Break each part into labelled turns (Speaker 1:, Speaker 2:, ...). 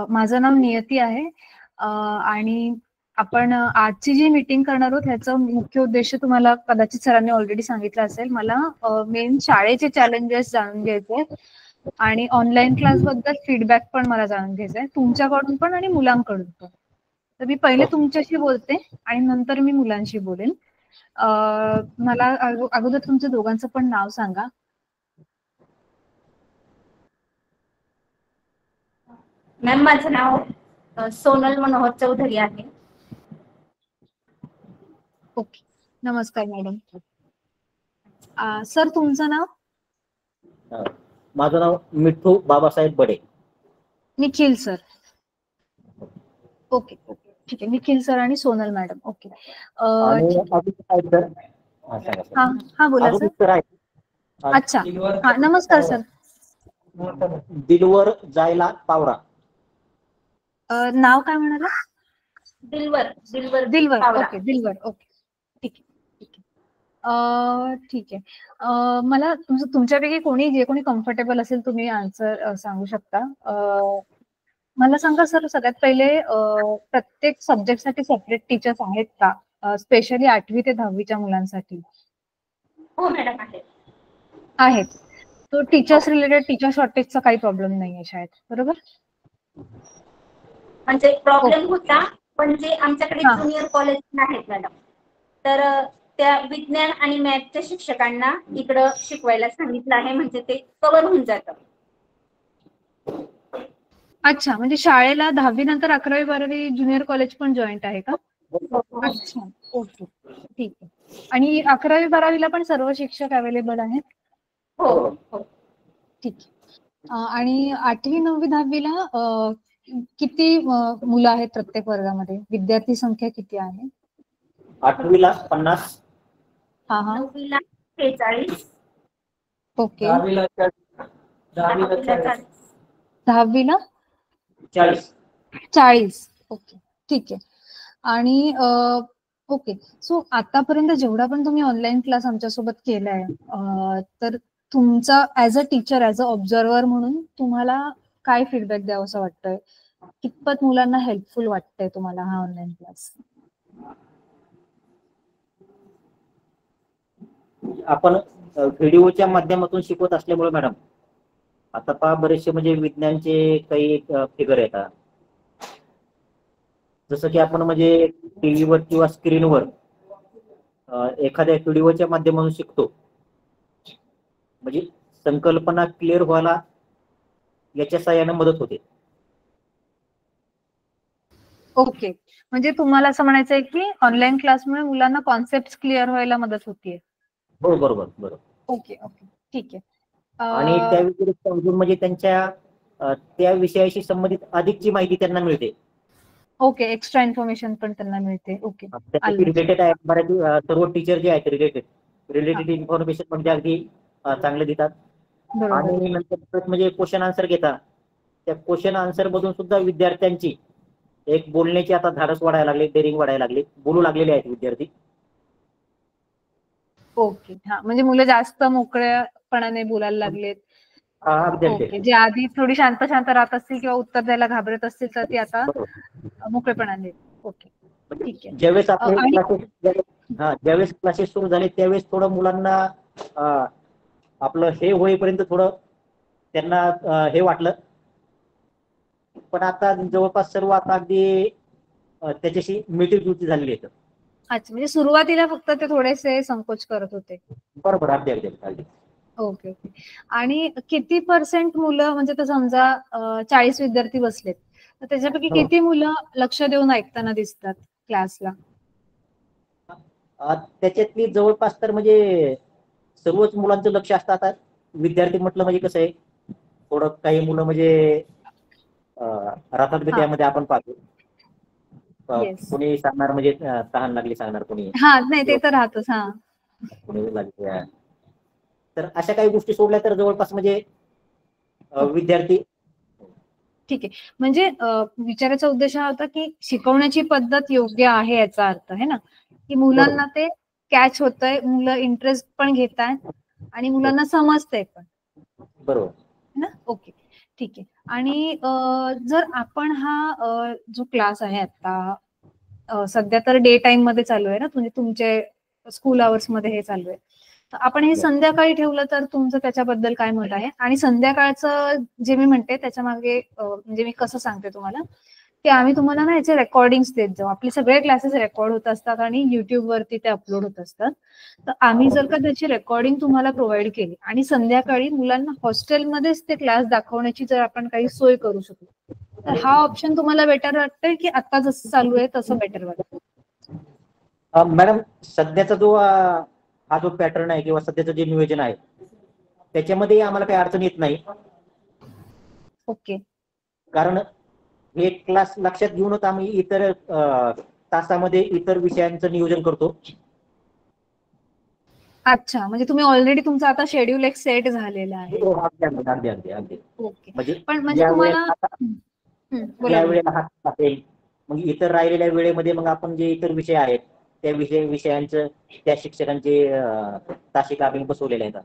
Speaker 1: माझं नाव नियती आहे आणि आपण आजची जी मीटिंग करणार आहोत ह्याचा मुख्य उद्देश तुम्हाला कदाचित सरांनी ऑलरेडी सांगितलं असेल. मला मेन शाळेचे चॅलेंजेस जाणून घ्यायचे आणि ऑनलाईन क्लास बद्दल फीडबॅक पण मला जाणून घ्यायचा आहे, तुमच्याकडून पण आणि मुलांकडून पण. तर मी पहिले तुमच्याशी बोलते आणि नंतर मी मुलांशी बोलेन. मला अगोदर तुमच्या दोघांचं पण नाव सांगा.
Speaker 2: मॅम, माझं नाव सोनल मनोहर चौधरी आहे.
Speaker 1: ओके, नमस्कार मॅडम. सर तुमचं नाव?
Speaker 3: माझं नाव मिठू बाबासाहेब बडे.
Speaker 1: निखिल सर. ओके ओके, ठीक आहे. निखिल सर आणि सोनल मॅडम. ओके. हा बोला सर. अच्छा, हा नमस्कार सर.
Speaker 3: दिलवर जायला पावरा.
Speaker 1: नाव काय म्हणाला?
Speaker 2: दिलवर. दिलवर.
Speaker 1: दिलवर. ओके, दिलवर. ओके, ठीक आहे ठीक आहे ठीक आहे. मला तुमच्यापैकी कोणी जे कोणी कम्फर्टेबल असेल तुम्ही आन्सर सांगू शकता. मला सांगा सर, सगळ्यात पहिले प्रत्येक सब्जेक्टसाठी सेपरेट टीचर्स आहेत का, स्पेशली 8वी ते 10वीच्या मुलांसाठी?
Speaker 2: हो मॅडम,
Speaker 1: आहेत. तो टीचर्स रिलेटेड टीचर शॉर्टेजचा काही प्रॉब्लेम नाही आहे शाळेत, बरोबर?
Speaker 2: म्हणजे प्रॉब्लेम होता, पण जे आमच्याकडे ज्युनियर कॉलेज आहेत मॅडम, तर त्या विज्ञान आणि मॅथच्या शिक्षकांना इकडं शिकवायला सांगितलं आहे, म्हणजे ते कव्हर होऊन जातं.
Speaker 1: अच्छा, म्हणजे शाळेला 10वी नंतर 11वी 12वी ज्युनियर कॉलेज पण जॉईंट आहे का? अच्छा, ओके, ठीक आहे. आणि 11वी 12वीला पण सर्व शिक्षक अवेलेबल आहेत?
Speaker 2: हो,
Speaker 1: ठीक आहे. आणि 8वी 9वी 10वीला किती मुलं आहेत प्रत्येक वर्गामध्ये? विद्यार्थी संख्या किती आहे?
Speaker 3: 8वीला 50.
Speaker 1: हा हा.
Speaker 2: 9वीला 46.
Speaker 1: ओके.
Speaker 3: 10वीला
Speaker 1: 40. ओके, ठीक आहे. आणि ओके, सो आतापर्यंत जेवढा पण तुम्ही ऑनलाईन क्लास आमच्यासोबत केलाय, तर तुमचा as a teacher, as a observer म्हणून तुम्हाला काय फीडबॅक द्यावं असं वाटतंय? कितपत मुलांना हेल्पफुल वाटतंय तुम्हाला हा ऑनलाईन क्लास?
Speaker 3: आपण व्हिडिओच्या माध्यमातून शिकवत असल्यामुळे मॅडम, आता पहा बरेचसे म्हणजे विज्ञानचे काही फिगर येतात. जसं की आपण म्हणजे टीव्हीवर किंवा स्क्रीनवर एखाद्या व्हिडिओच्या माध्यमातून शिकतो, म्हणजे संकल्पना क्लिअर व्हायला याच्या सहाय्याने मदत होते.
Speaker 1: ओके, म्हणजे तुम्हाला असं म्हणायचं आहे की ऑनलाईन क्लासमुळे मुलांना कॉन्सेप्ट क्लिअर व्हायला मदत होतीये?
Speaker 3: हो, बरोबर बरोबर.
Speaker 1: ओके ओके, ठीक आहे.
Speaker 3: आणि त्या व्यतिरिक्त अजून म्हणजे त्यांच्या त्या विषयाशी संबंधित अधिकची माहिती त्यांना मिळते.
Speaker 1: ओके, एक्स्ट्रा इन्फॉर्मेशन पण त्यांना मिळते. ओके,
Speaker 3: रिलेटेड आहे. बऱ्याच सर्व टीचर जे आहेत रिलेटेड इन्फॉर्मेशन म्हणजे अगदी चांगले देतात. आणि नंतर म्हणजे क्वेश्चन आन्सर घेतात. त्या क्वेश्चन आन्सर मधून सुद्धा विद्यार्थ्यांची एक बोलण्याची आता धाडस वाढायला लागली, डेअरिंग वाढायला लागली, बोलू लागलेले आहेत विद्यार्थी.
Speaker 1: ओके, हा, म्हणजे मुलं जास्त मोकळेपणाने बोलायला लागलेत. ओके, जे आधी थोडी शांत शांत राहत असतील किंवा उत्तर द्यायला घाबरत असतील, तर ती आता मोकळेपणाने. ओके, ठीक आहे.
Speaker 3: ज्यावेळेस क्लासेस सुरू झाले त्यावेळेस थोडं मुलांना आपलं हे होईपर्यंत थोडं त्यांना हे वाटलं, पण आता जवळपास सर्व आता अगदी त्याच्याशी मिळती-जुळती झालेली आहेत.
Speaker 1: अच्छा, म्हणजे सुरुवातीला फक्त ते थोडेसे संकोच करत होते.
Speaker 3: बरोबर, अगदी अगदी.
Speaker 1: Okay okay. आणि किती % मुलं, म्हणजे तर समजा 40 विद्यार्थी बसलेत, तर त्याच्यापैकी किती मुलं लक्ष देऊन ऐकताना दिसतात क्लासला?
Speaker 3: त्याच्यातली जवळपास तर म्हणजे सर्वच मुलांचं लक्ष असतं. आता विद्यार्थी म्हटलं म्हणजे कसं आहे, थोडं काही मुलं म्हणजे राहतात त्यामध्ये आपण पाहतो. कोणी सांगणार म्हणजे तहान लागली सांगणार, कोणी
Speaker 1: नाही ते तर राहतच.
Speaker 3: तर अशा काही गोष्टी सोडल्या तर जवळपास म्हणजे विद्यार्थी.
Speaker 1: ठीक आहे, म्हणजे विचारायचा उद्देश हा होता की शिकवण्याची पद्धत योग्य आहे याचा अर्थ आहे ना, की मुलांना ते कॅच होतंय, मुलं इंटरेस्ट पण घेत आहेत आणि मुलांना समजतंय पण,
Speaker 3: बरोबर
Speaker 1: ना? ओके, ठीक आहे. आणि जर आपण हा जो क्लास आहे आता सध्या तर डे टाइम मध्ये चालू आहे ना, म्हणजे तुमचे स्कूल आवर्स मध्ये हे चालू आहे, तर आपण हे संध्याकाळी ठेवलं तर तुमचं त्याच्याबद्दल काय मत आहे? आणि संध्याकाळचं जे मी म्हणते त्याच्या मागे म्हणजे मी कसं सांगते तुम्हाला की आम्ही तुम्हाला ना याचे रेकॉर्डिंग्स देत जाऊ. आपले सगळे क्लासेस रेकॉर्ड होत असतात आणि युट्यूब वरती ते अपलोड होत असतात. तर आम्ही जर का त्याची रेकॉर्डिंग तुम्हाला प्रोव्हाइड केली आणि संध्याकाळी मुलांना हॉस्टेलमध्येच ते क्लास दाखवण्याची जर आपण काही सोय करू शकतो, तर हा ऑप्शन तुम्हाला बेटर वाटतंय की आता जसं चालू आहे तसं बेटर वाटतं?
Speaker 3: मॅडम, सध्याचा जो हा जो पॅटर्न आहे किंवा सध्याचं जे नियोजन आहे त्याच्यामध्ये आम्हाला काही अडचण येत नाही.
Speaker 1: ओके.
Speaker 3: कारण हे क्लास लक्षात घेऊनच आम्ही इतर तासामध्ये इतर विषयांचं नियोजन करतो.
Speaker 1: अच्छा, म्हणजे तुम्ही ऑलरेडी तुमचा आता शेड्यूल एक सेट झालेला आहे.
Speaker 3: अगदी अगदी अगदी.
Speaker 1: ओके. पण म्हणजे तुम्हाला
Speaker 3: या वेळेला हा असेल, मग इतर राहिलेल्या वेळेमध्ये मग आपण जे इतर विषय आहेत त्या विषयांचं त्या शिक्षकांचे तासिका आम्ही बसवलेले आहेत.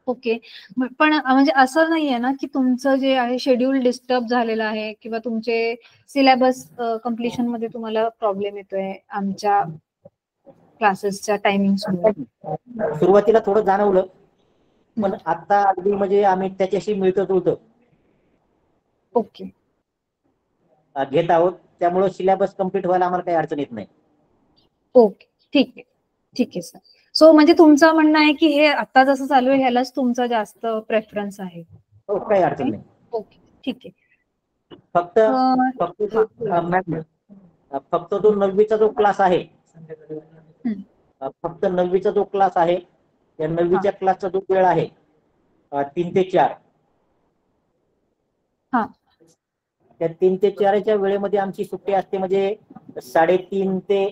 Speaker 1: ओके. पण म्हणजे असं नाहीये ना की तुमचं जे आहे शेड्यूल डिस्टर्ब झालेलं आहे किंवा तुमचे सिलेबस कम्प्लिशन मध्ये तुम्हाला प्रॉब्लेम येतोय आमच्या क्लासेसच्या टायमिंग?
Speaker 3: सुरुवातीला थोडं जाणवलं, पण आता अगदी म्हणजे आम्ही त्याच्याशी मिळत
Speaker 1: ओके
Speaker 3: घेत आहोत, त्यामुळे सिलेबस कम्प्लीट व्हायला आम्हाला काही अडचण येत नाही.
Speaker 1: ओके, ठीक आहे. ठीक आहे सर. सो म्हणजे तुमचं म्हणणं आहे की हे आता जसं चालू आहे ह्यालाच तुमचा जास्त प्रेफरन्स आहे?
Speaker 3: हो, काही अडचण नाही.
Speaker 1: ओके, ठीक आहे.
Speaker 3: फक्त जो 9वीचा जो क्लास आहे, फक्त 9वीचा जो क्लास आहे त्या 9वीच्या क्लासचा जो वेळ आहे 3 ते 4, त्या 3 ते 4च्या वेळेमध्ये आमची सुट्टी असते म्हणजे 3:30 ते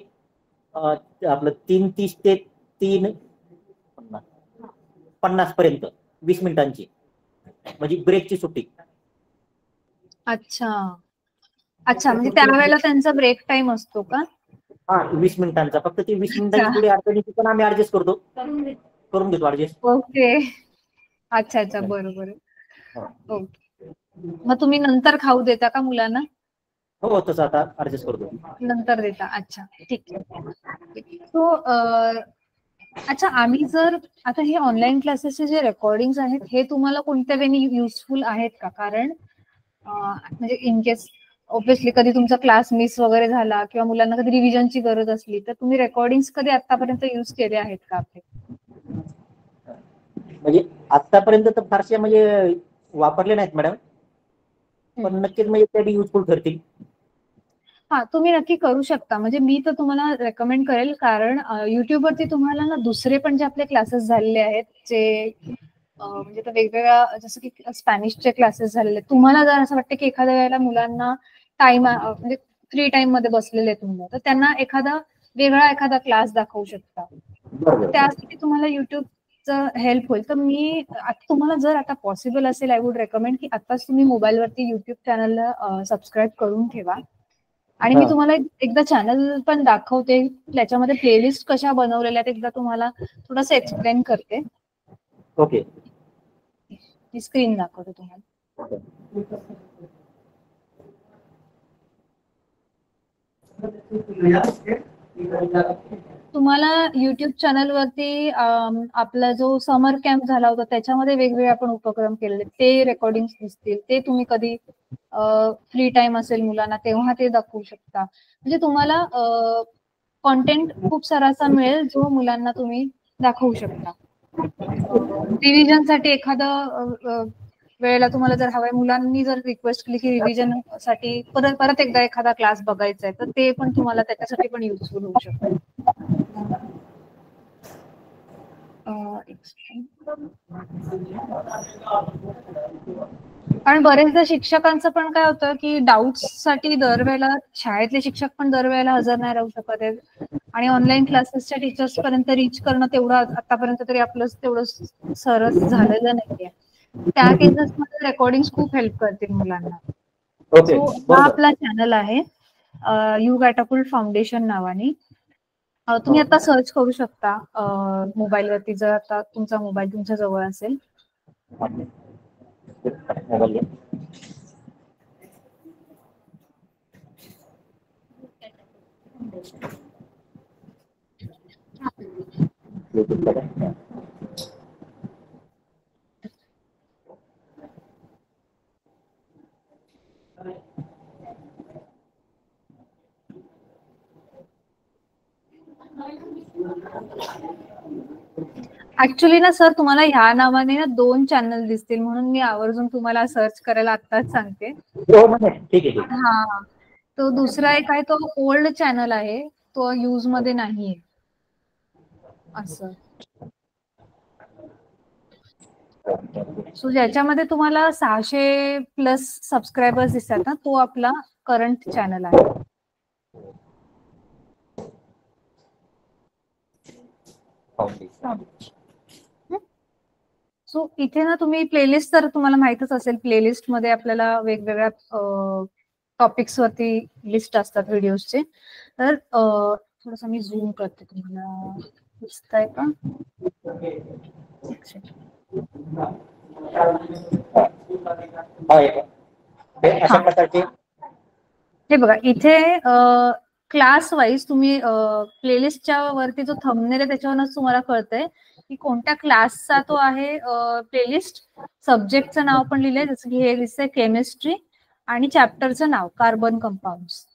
Speaker 3: आपलं 3:30 ते 3:50 पर्यंत 20 मिनिटांची म्हणजे ब्रेकची सुट्टी.
Speaker 1: अच्छा अच्छा, म्हणजे त्यावेळेला त्यांचा ब्रेक टाइम असतो का?
Speaker 3: हा, 20 मिनिटांचा. फक्त ती 20 मिनिटांची थोडी अडचणीची पण आम्ही ऍडजस्ट करून घेतो ऍडजस्ट.
Speaker 1: ओके. अच्छा अच्छा, बरोबर. ओके. मग तुम्ही नंतर खाऊ देता का मुलांना?
Speaker 3: हो, तसं आता ऍडजस्ट करतो. नंतर
Speaker 1: देता. अच्छा, ठीक आहे. सो अच्छा, आम्ही जर आता हे ऑनलाईन क्लासेसचे जे रेकॉर्डिंग आहेत हे तुम्हाला कोणत्या वेळी युजफुल आहेत का? कारण म्हणजे इन केस ऑब्व्हियसली कधी तुमचा क्लास मिस वगैरे झाला किंवा मुलांना कधी रिव्हिजनची गरज असली तर तुम्ही रेकॉर्डिंग्स कधी आतापर्यंत युज केले आहेत का आपले?
Speaker 3: म्हणजे आतापर्यंत तर फारसे म्हणजे वापरले नाहीत मॅडम, पण नक्कीच म्हणजे ते युजफुल ठरतील.
Speaker 1: हा, तुम्ही नक्की करू शकता. म्हणजे मी तर तुम्हाला रेकमेंड करेल, कारण युट्यूबवरती तुम्हाला ना दुसरे पण जे आपले क्लासेस झालेले आहेत जे म्हणजे वेगवेगळ्या जसं की स्पॅनिशचे क्लासेस झालेले, तुम्हाला जर असं वाटतं की एखाद्या वेळेला मुलांना टाइम म्हणजे फ्री टाइम मध्ये बसलेले तुम्ही, तर त्यांना एखादा क्लास दाखवू शकता. त्यासाठी तुम्हाला युट्यूबचं हेल्प होईल. तर मी तुम्हाला जर आता पॉसिबल असेल, आय वुड रेकमेंड की आताच तुम्ही मोबाईलवरती युट्यूब चॅनलला सबस्क्राईब करून ठेवा. आणि मी तुम्हाला एकदा चॅनल पण दाखवते, त्याच्यामध्ये प्लेलिस्ट कशा बनवलेल्या आहेत एकदा तुम्हाला थोडंसं एक्सप्लेन करते.
Speaker 3: ओके.
Speaker 1: स्क्रीन दाखवते तुम्हाला. तुम्हाला युट्यूब चॅनलवरती आपला जो समर कॅम्प झाला होता त्याच्यामध्ये वेगवेगळे आपण उपक्रम केलेले, ते रेकॉर्डिंग दिसतील. ते तुम्ही कधी फ्री टाइम असेल मुलांना तेव्हा ते दाखवू शकता. म्हणजे तुम्हाला कॉन्टेंट खूप सारा असा मिळेल जो मुलांना तुम्ही दाखवू शकता. रिव्हिजनसाठी एखादं वेळेला तुम्हाला जर हवंय, मुलांनी जर रिक्वेस्ट केली की रिव्हिजन साठी परत एकदा एखादा क्लास बघायचा आहे, तर ते पण तुम्हाला त्याच्यासाठी पण युजफुल होऊ शकतं. कारण बरेचदा शिक्षकांचं पण काय होतं की डाऊट्स साठी दरवेळेला शाळेतले शिक्षक पण दरवेळेला हजर नाही राहू शकत आहेत, आणि ऑनलाईन क्लासेसच्या टीचर्स पर्यंत रीच करणं तेवढं आतापर्यंत तरी आपलं तेवढं सरस झालेलं नाहीये. त्या केसेसमध्ये रेकॉर्डिंग खूप हेल्प करतील मुलांना. सो हा आपला चॅनल आहे यू कॅटॅपुल्ट फाउंडेशन नावाने. तुम्ही आता सर्च करू शकता मोबाईलवरती, जर आता तुमचा मोबाईल तुमच्या जवळ असेल.
Speaker 3: मोबाईल
Speaker 1: ऍक्च्युली ना सर, तुम्हाला ह्या नावाने ना 2 चॅनल दिसतील, म्हणून मी आवर्जून तुम्हाला सर्च करायला आत्ताच सांगते.
Speaker 3: हो म्हणजे ठीक आहे.
Speaker 1: हा, तो दुसरा एक आहे, तो ओल्ड चॅनल आहे, तो यूज मध्ये नाहीये असं. सो ज्याच्यामध्ये तुम्हाला 600+ सबस्क्रायबर्स दिसतात ना, तो आपला करंट चॅनल आहे. सो इथे ना तुम्ही प्लेलिस्ट, तर तुम्हाला माहितच असेल, प्लेलिस्ट मध्ये आपल्याला वेगवेगळ्या टॉपिक्स वरती लिस्ट असतात व्हिडिओजचे. तर थोडंसं मी झूम करते, तुम्हाला दिसतंय का?
Speaker 3: अशा प्रकारचे
Speaker 1: हे बघा, इथे क्लास वाईज तुम्ही प्लेलिस्टच्या वरती जो थंबनेल आहे त्याच्यावरूनच तुम्हाला कळतंय की कोणत्या क्लासचा तो आहे प्लेलिस्ट. सब्जेक्टचं नाव पण लिहिलंय, जसं की हे दिसतंय केमिस्ट्री, आणि चॅप्टरचं नाव कार्बन कंपाऊंड्स.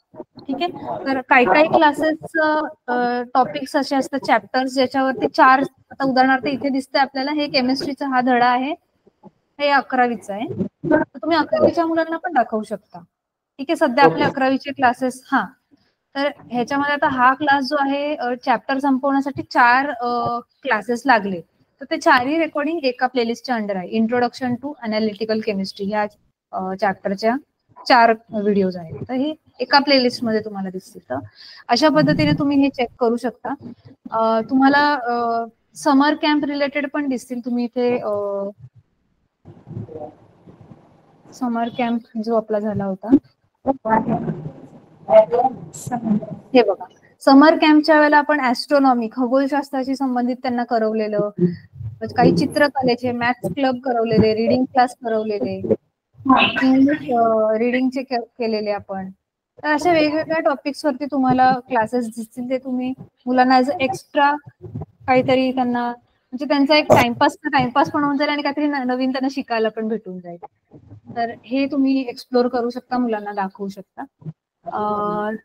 Speaker 1: ठीक आहे. तर काही क्लासेस टॉपिक्स असे असतात, चॅप्टर्स, ज्याच्यावरती 4, आता उदाहरणार्थ इथे दिसतंय आपल्याला, हे केमिस्ट्रीचा हा धडा आहे, हे 11वीचा आहे. तर तुम्ही 11वीच्या मुलांना पण दाखवू शकता. ठीक आहे. सध्या आपले 11वीचे क्लासेस, हा, तर ह्याच्यामध्ये आता हा क्लास जो आहे, चॅप्टर संपवण्यासाठी 4 क्लासेस लागले, तर ते 4ही रेकॉर्डिंग एका प्लेलिस्टच्या अंडर आहे. इंट्रोडक्शन टू अनालिटिकल केमिस्ट्री ह्या चॅप्टरच्या 4 व्हिडिओज आहेत, तर हे एका प्लेलिस्ट मध्ये तुम्हाला दिसतील. तर अशा पद्धतीने तुम्ही हे चेक करू शकता. तुम्हाला समर कॅम्प रिलेटेड पण दिसतील. तुम्ही इथे समर कॅम्प जो आपला झाला होता, हे बघा, समर कॅम्पच्या वेळेला आपण ऍस्ट्रॉनॉमी, खगोलशास्त्राशी संबंधित त्यांना करवलेलं, काही चित्रकलेचे, मॅथ्स क्लब करवलेले, रिडिंग क्लास करवलेले, इंग्लिश रिडिंगचे केलेले आपण. तर अशा वेगवेगळ्या टॉपिक्स वरती तुम्हाला क्लासेस दिसतील. ते तुम्ही मुलांना ऍज एक्स्ट्रा काहीतरी त्यांना, म्हणजे त्यांचा एक टाइमपास पण होऊन जाईल आणि काहीतरी नवीन त्यांना शिकायला पण भेटून जाईल. तर हे तुम्ही एक्सप्लोर करू शकता, मुलांना दाखवू शकता.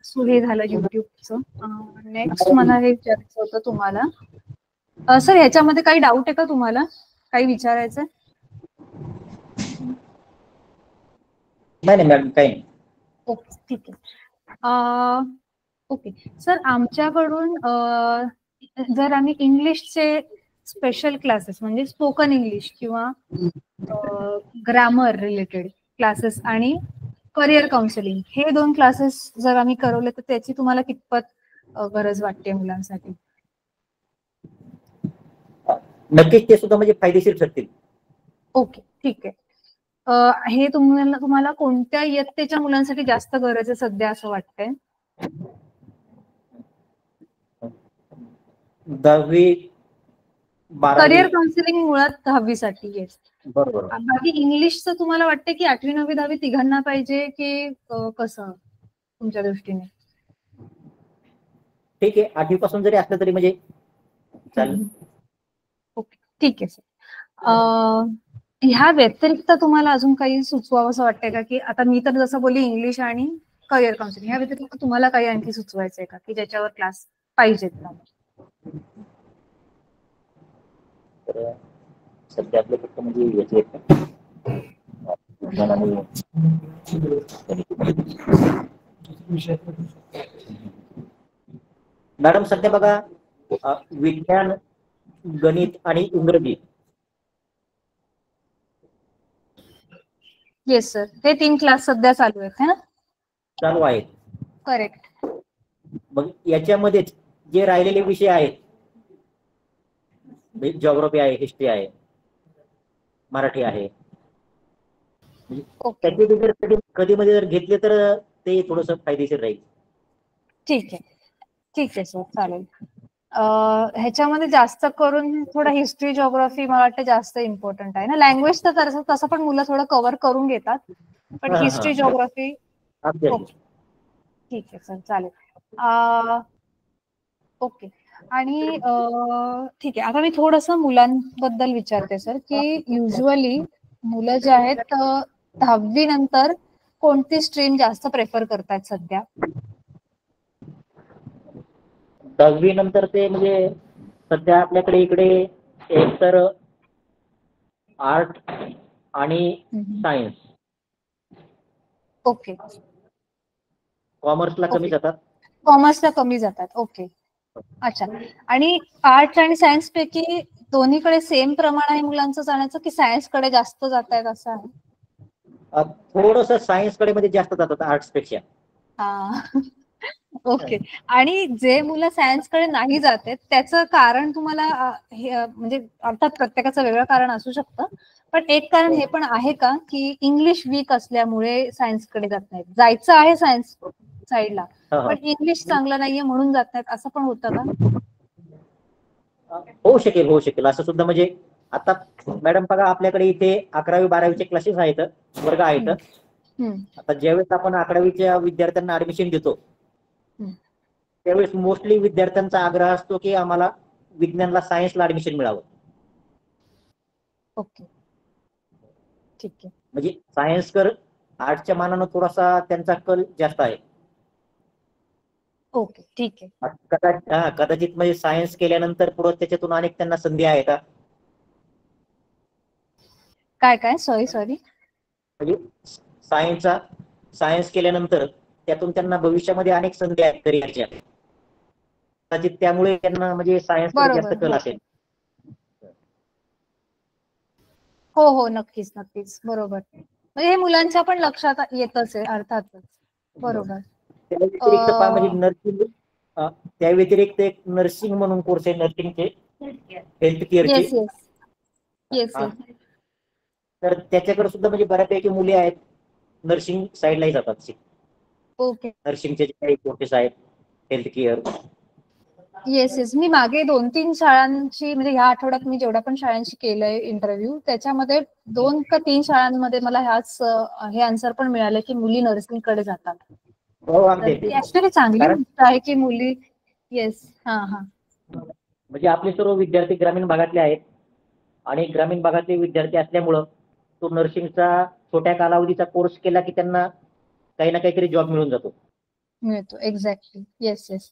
Speaker 1: सो हे झालं युट्यूबचं. नेक्स्ट मला हे विचारायचं होतं तुम्हाला, सर ह्याच्यामध्ये काही डाऊट आहे का तुम्हाला, काही विचारायचं?
Speaker 3: नाही मॅडम, काही नाही.
Speaker 1: ओके, ठीक आहे. ओके सर, आमच्याकडून जर आम्ही इंग्लिशचे स्पेशल क्लासेस, म्हणजे स्पोकन इंग्लिश किंवा ग्रामर रिलेटेड क्लासेस आणि करिअर काउन्सिलिंग, हे 2 क्लासेस जर आम्ही करवले, तर त्याची तुम्हाला कितपत गरज वाटते मुलांसाठी?
Speaker 3: नक्कीच ते सुद्धा म्हणजे फायदेशीर ठरतील.
Speaker 1: ओके, ठीक आहे. हे तुम्हाला कोणत्या इयत्तेच्या मुलांसाठी जास्त गरज आहे सध्या असं वाटतंय?
Speaker 3: 10वी 12वी.
Speaker 1: करिअर काउन्सिलिंग मुळात 10वी साठी. येस,
Speaker 3: बरोबर.
Speaker 1: बाकी इंग्लिशचं तुम्हाला वाटतं की 8वी 9वी 10वी तिघांना पाहिजे, की कसं तुमच्या दृष्टीने?
Speaker 3: ठीक आहे, 8वी पासून जरी असलं तरी म्हणजे चालेल.
Speaker 1: ओके, ठीक आहे सर. ह्या व्यतिरिक्त तुम्हाला अजून काही सुचवावं असं वाटतंय का, की आता मी तर जसं बोलली इंग्लिश आणि करिअर काउन्सिलिंग, ह्या व्यतिरिक्त तुम्हाला काही आणखी सुचवायचंय का, की ज्याच्यावर क्लास पाहिजेत का?
Speaker 3: तर सध्या आपलं फक्त म्हणजे मॅडम, सध्या बघा, विज्ञान, गणित आणि इंग्रजी.
Speaker 1: येस सर, हे 3 क्लास सध्या चालू आहेत, है ना?
Speaker 3: चालू आहेत.
Speaker 1: करेक्ट.
Speaker 3: मग याच्यामध्ये जे राहिलेले विषय आहेत, जिओग्राफी आहे, हिस्ट्री आहे, मराठी आहे, त्याचे जर कधी मध्ये जर घेतले तर ते थोडंसं फायदेशीर राहील.
Speaker 1: ठीक आहे, ठीक आहे सर, चालेल. ह्याच्यामध्ये जास्त करून थोडं हिस्ट्री जिओग्राफी मला वाटतं जास्त इम्पॉर्टंट आहे ना. लँग्वेज तर तसं पण मुलं थोडं कव्हर करून घेतात, पण
Speaker 3: हा, हा,
Speaker 1: हिस्ट्री
Speaker 3: हा.
Speaker 1: जिओग्राफी
Speaker 3: अगदी
Speaker 1: ओके.
Speaker 3: अगदी.
Speaker 1: ठीक आहे सर, चालेल. ओके. आणि ठीक आहे, आता मी थोडंसं मुलांबद्दल विचारते सर, की युजली मुलं जे आहेत 10वी नंतर कोणती स्ट्रीम जास्त प्रेफर करतात सध्या?
Speaker 3: 10वी नंतर ते म्हणजे सध्या आपल्याकडे इकडे एक तर आर्ट आणि सायन्स,
Speaker 1: ओके.
Speaker 3: कॉमर्सला कमी
Speaker 1: ओके.
Speaker 3: जातात.
Speaker 1: कॉमर्सला कमी जातात. ओके. अच्छा. आणि आर्ट आणि सायन्स पैकी दोन्हीकडे सेम प्रमाण आहे मुलांचं जाण्याचं, की सायन्स कडे जास्त जात आहेत असं आहे?
Speaker 3: थोडस सायन्स कडे मध्ये जास्त जातात आर्ट्स पेक्षा.
Speaker 1: हा. ओके. आणि जे मुलं सायन्स कडे नाही जात आहेत त्याचं कारण तुम्हाला म्हणजे अर्थात प्रत्येकाचं वेगळं कारण असू शकतं, पण एक कारण हे पण आहे का की इंग्लिश वीक असल्यामुळे सायन्स कडे जात नाहीत? जायचं आहे सायन्स साईडला,
Speaker 3: हा, हा.
Speaker 1: पण इंग्लिश चांगलं नाहीये म्हणून जात नाहीत, असं पण होतं का?
Speaker 3: होऊ शकेल असं सुद्धा. म्हणजे आता मॅडम बघा, आपल्याकडे इथे 11वी-12वीचे क्लासेस आहेत, वर्ग आहेत. आता ज्यावेळेस आपण 11वीच्या विद्यार्थ्यांना ऍडमिशन देतो त्यावेळेस मोस्टली विद्यार्थ्यांचा आग्रह असतो की आम्हाला विज्ञानला, सायन्सला ऍडमिशन मिळावं.
Speaker 1: ओके. ठीक आहे.
Speaker 3: म्हणजे सायन्स कर आर्टच्या मानानं थोडासा त्यांचा कल जास्त आहे.
Speaker 1: ओके. ठीक आहे.
Speaker 3: कदाचित म्हणजे सायन्स केल्यानंतर पुढे त्याच्यातून अनेक त्यांना संधी आहेत.
Speaker 1: काय सॉरी
Speaker 3: म्हणजे सायन्स केल्यानंतर त्यातून त्यांना भविष्यामध्ये अनेक संधी आहेत करिअरच्या. कदाचित त्यामुळे त्यांना म्हणजे सायन्स कडे जास्त
Speaker 1: बरोबर.
Speaker 3: कल असेल.
Speaker 1: हो, नक्कीच बरोबर. म्हणजे हे मुलांच्या पण लक्षात येतच आहे अर्थातच. बरोबर.
Speaker 3: त्या व्यतिरिक्त म्हणजे नर्सिंग, त्या व्यतिरिक्त एक नर्सिंग म्हणून कोर्स आहे, नर्सिंगचे, हेल्थ केअरचे.
Speaker 1: येस.
Speaker 3: तर त्याच्याकडे सुद्धा म्हणजे बऱ्यापैकी मुली आहेत, नर्सिंग साईडलाही जातात.
Speaker 1: ओके.
Speaker 3: नर्सिंगचे जे काही कोर्सेस आहेत, हेल्थ केअर.
Speaker 1: येस. मी मागे 2-3 शाळांची, म्हणजे ह्या आठवड्यात मी जेवढ्या पण शाळांशी केलंय इंटरव्ह्यू, त्याच्यामध्ये 2 का 3 शाळांमध्ये मला हे आन्सर पण मिळालं की मुली नर्सिंग कडे जातात.
Speaker 3: हो, अगदी.
Speaker 1: ऍक्च्युअली चांगली गोष्ट आहे की मुली. येस. हा.
Speaker 3: म्हणजे आपले सर्व विद्यार्थी ग्रामीण भागातले आहेत आणि ग्रामीण भागातले विद्यार्थी असल्यामुळं तो नर्सिंगचा छोट्या कालावधीचा कोर्स केला की त्यांना काही ना काहीतरी जॉब मिळून जातो.
Speaker 1: मिळतो. एक्झॅक्टली. येस.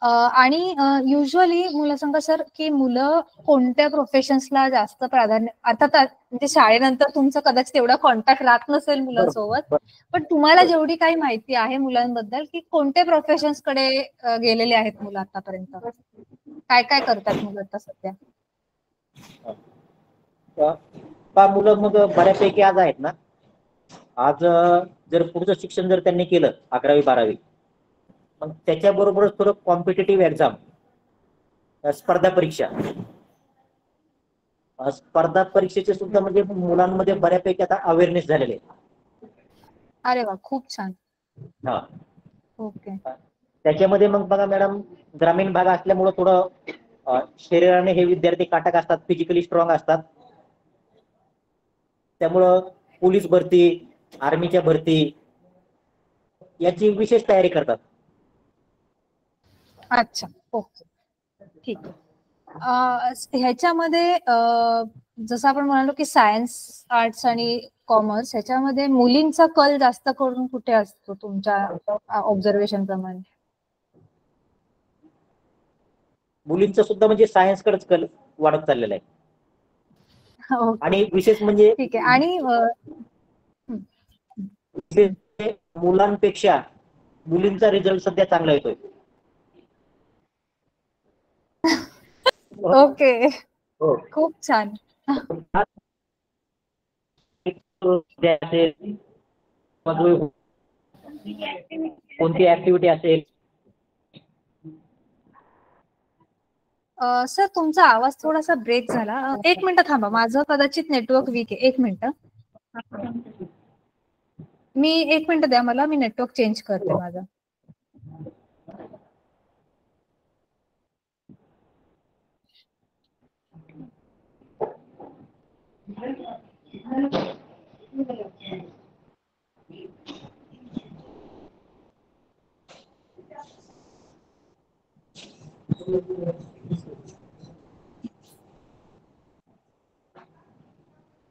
Speaker 1: आणि युजली मुलं सांगा सर की मुलं कोणत्या प्रोफेशन्सला जास्त प्राधान्य, अर्थात म्हणजे शाळेनंतर तुमचं कदाचित एवढा कॉन्टॅक्ट राहत नसेल मुलांसोबत, पण तुम्हाला जेवढी काही माहिती आहे मुलांबद्दल की कोणत्या प्रोफेशन्स कडे गेलेले आहेत मुलं आतापर्यंत, काय करतात मुलं आता सध्या?
Speaker 3: मुलं मग बऱ्यापैकी आज आहेत ना, आज जर पुढचं शिक्षण जर त्यांनी केलं 11वी-12वी, मग त्याच्याबरोबरच थोडं कॉम्पिटेटिव्ह एक्झाम, स्पर्धा परीक्षेचे सुद्धा म्हणजे मुलांमध्ये बऱ्यापैकी आता अवेअरनेस झालेले आहे.
Speaker 1: अरे वा, खूप छान.
Speaker 3: हा.
Speaker 1: ओके.
Speaker 3: त्याच्यामध्ये मग बघा मॅडम, ग्रामीण भाग असल्यामुळं थोडं शरीराने हे विद्यार्थी काटक असतात, फिजिकली स्ट्रॉंग असतात. त्यामुळं पोलीस भरती, आर्मीच्या भरती याची विशेष तयारी करतात.
Speaker 1: अच्छा. ओके. ठीक आहे. ह्याच्यामध्ये जसं आपण म्हणालो की सायन्स, आर्ट्स आणि कॉमर्स, ह्याच्यामध्ये मुलींचा कल जास्त करून कुठे असतो तुमच्या ऑब्झर्वेशन प्रमाणे?
Speaker 3: मुलींचा सुद्धा म्हणजे सायन्स कडेच कल वाढत चाललेला आहे. आणि विशेष म्हणजे
Speaker 1: ठीक आहे. आणि
Speaker 3: मुलांपेक्षा मुलींचा रिझल्ट सध्या चांगला येतोय.
Speaker 1: ओके.
Speaker 3: हो.
Speaker 1: खूप छान.
Speaker 3: कोणती ऍक्टिव्हिटी असेल.
Speaker 1: सर तुमचा आवाज थोडासा ब्रेक झाला. 1 मिनिट थांबा, माझं कदाचित नेटवर्क वीक आहे. 1 मिनिट. मी 1 मिनिट द्या मला, मी नेटवर्क चेंज करते माझं.